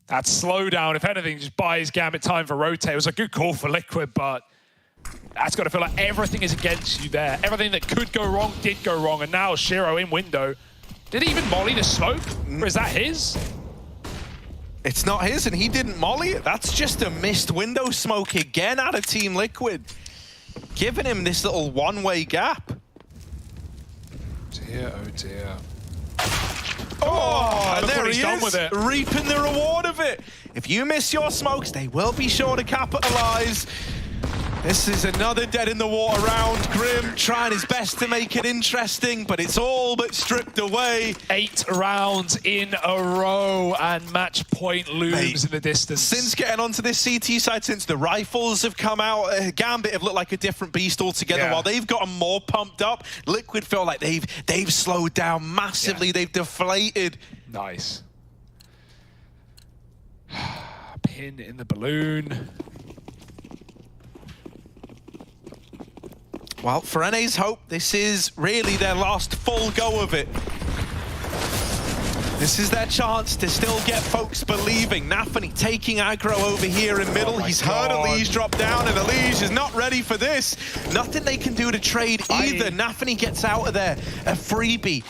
[SPEAKER 2] That slowdown, if anything, just buys Gambit time for rotate. It was a good call for Liquid, but that's got to feel like everything is against you there. Everything that could go wrong did go wrong, and now Shiro in window. Did he even molly the smoke? Or is that his?
[SPEAKER 1] It's not his, and he didn't molly it. That's just a missed window smoke again out of Team Liquid, giving him this little one-way gap.
[SPEAKER 2] Dear, oh dear.
[SPEAKER 1] Oh, and there he
[SPEAKER 2] done
[SPEAKER 1] is,
[SPEAKER 2] with it.
[SPEAKER 1] reaping the reward of it. If you miss your smokes, they will be sure to capitalize. This is another dead in the water round. Grim trying his best to make it interesting, but it's all but stripped away.
[SPEAKER 2] 8 rounds in a row, and match point looms in the distance.
[SPEAKER 1] Since getting onto this CT side, since the rifles have come out, Gambit have looked like a different beast altogether.
[SPEAKER 2] Yeah.
[SPEAKER 1] While they've gotten more pumped up, Liquid feel like they've slowed down massively.
[SPEAKER 2] Yeah.
[SPEAKER 1] They've deflated.
[SPEAKER 2] Nice. Pin in the balloon.
[SPEAKER 1] Well, for NA's hope, this is really their last full go of it. This is their chance to still get folks believing. Nafany taking aggro over here in middle. He's heard Elise drop down, and Elise is not ready for this. Nothing they can do to trade either. Nafany gets out of there, a freebie.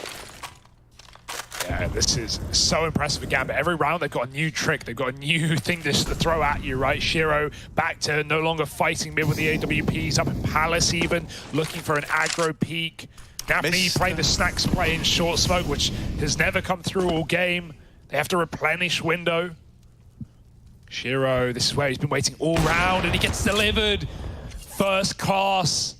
[SPEAKER 2] Yeah, this is so impressive for Gambit. Every round they've got a new trick. They've got a new thing to throw at you, right? Shiro back to no longer fighting mid with the AWPs, up in Palace even, looking for an aggro peak. Nafany playing the snacks play in short smoke, which has never come through all game. They have to replenish window. Shiro, this is where he's been waiting all round, and he gets delivered. First class.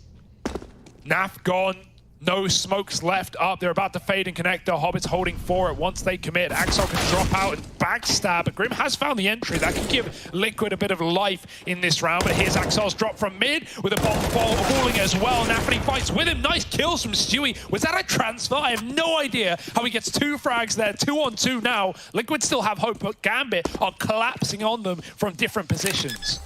[SPEAKER 2] Naf gone. No smokes left up. They're about to fade and connect. The Hobbit's holding for it. Once they commit, Axel can drop out and backstab. But Grim has found the entry. That can give Liquid a bit of life in this round. But here's Axel's drop from mid with a bomb falling as well. Nafany fights with him. Nice kills from Stewie. Was that a transfer? I have no idea how he gets 2 frags there. 2-on-2 now. Liquid still have hope, but Gambit are collapsing on them from different positions.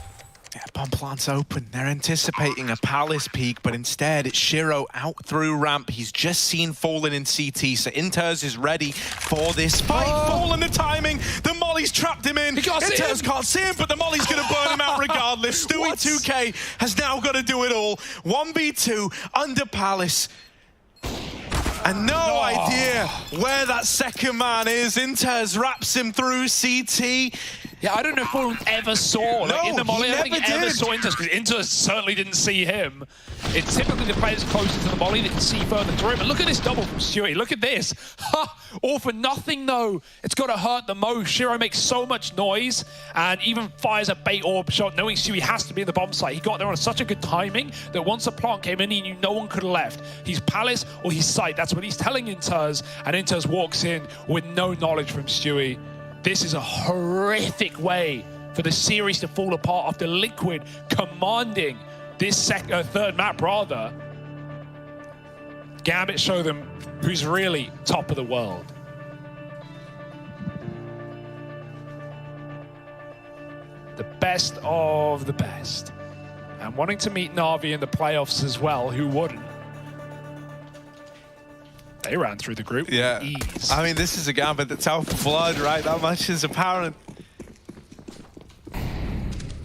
[SPEAKER 1] Yeah, bomb plant's open. They're anticipating a Palace peak, but instead it's Shiro out through ramp. He's just seen Fallen in CT, so Inters is ready for this fight. Fallen the timing. The Molly's trapped him in. Inters can't see him, but the Molly's going to burn him out regardless. Stewie 2K has now got to do it all. 1v2 under Palace. And no idea where that second man is. Inters wraps him through CT.
[SPEAKER 2] Yeah, I don't know if Fallen ever saw, like in the molly, I don't think he ever saw Inters, because Inters certainly didn't see him. It's typically the players closer to the molly that can see further through. But look at this double from Stewie. Look at this. Ha! All for nothing, though. It's got to hurt the most. Shiro makes so much noise and even fires a bait orb shot, knowing Stewie has to be in the bomb site. He got there on such a good timing that once the plant came in, he knew no one could have left. He's Palace or he's site. That's what he's telling Inters, and Inters walks in with no knowledge from Stewie. This is a horrific way for the series to fall apart after Liquid commanding this third map, rather. Gambit show them who's really top of the world. The best of the best. And wanting to meet Navi in the playoffs as well, who wouldn't? They ran through the group with ease.
[SPEAKER 1] I mean, this is a Gambit that's out for blood, right? That much is apparent.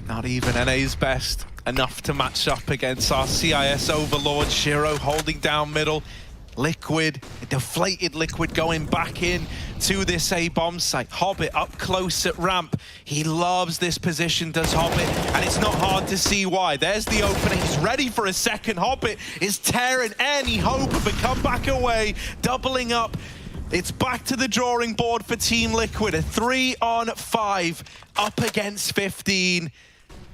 [SPEAKER 1] Not even NA's best enough to match up against our CIS overlord. Shiro holding down middle. Liquid, a deflated Liquid going back in to this A bomb site. Hobbit up close at ramp. He loves this position, does Hobbit, and it's not hard to see why. There's the opening. He's ready for a second. Hobbit is tearing any hope of a comeback away, doubling up. It's back to the drawing board for Team Liquid. A 3-on-5 up against 15.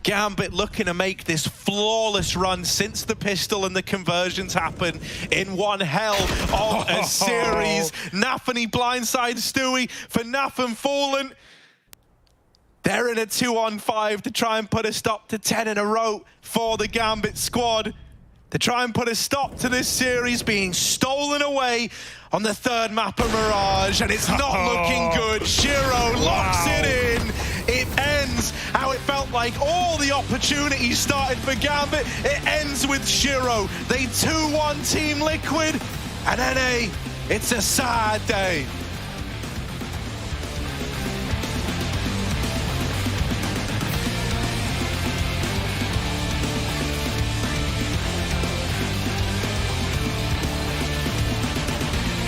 [SPEAKER 1] Gambit looking to make this flawless run since the pistol and the conversions happen in one hell of a series. Nafany blindside Stewie for Naf and Fallen. They're in a 2-on-5 to try and put a stop to 10 in a row for the Gambit squad. To try and put a stop to this series being stolen away on the third map of Mirage, and it's not looking good. Shiro locks it in. It ends how it felt like all the opportunities started for Gambit. It ends with Shiro. They 2-1 Team Liquid, and NA, it's a sad day.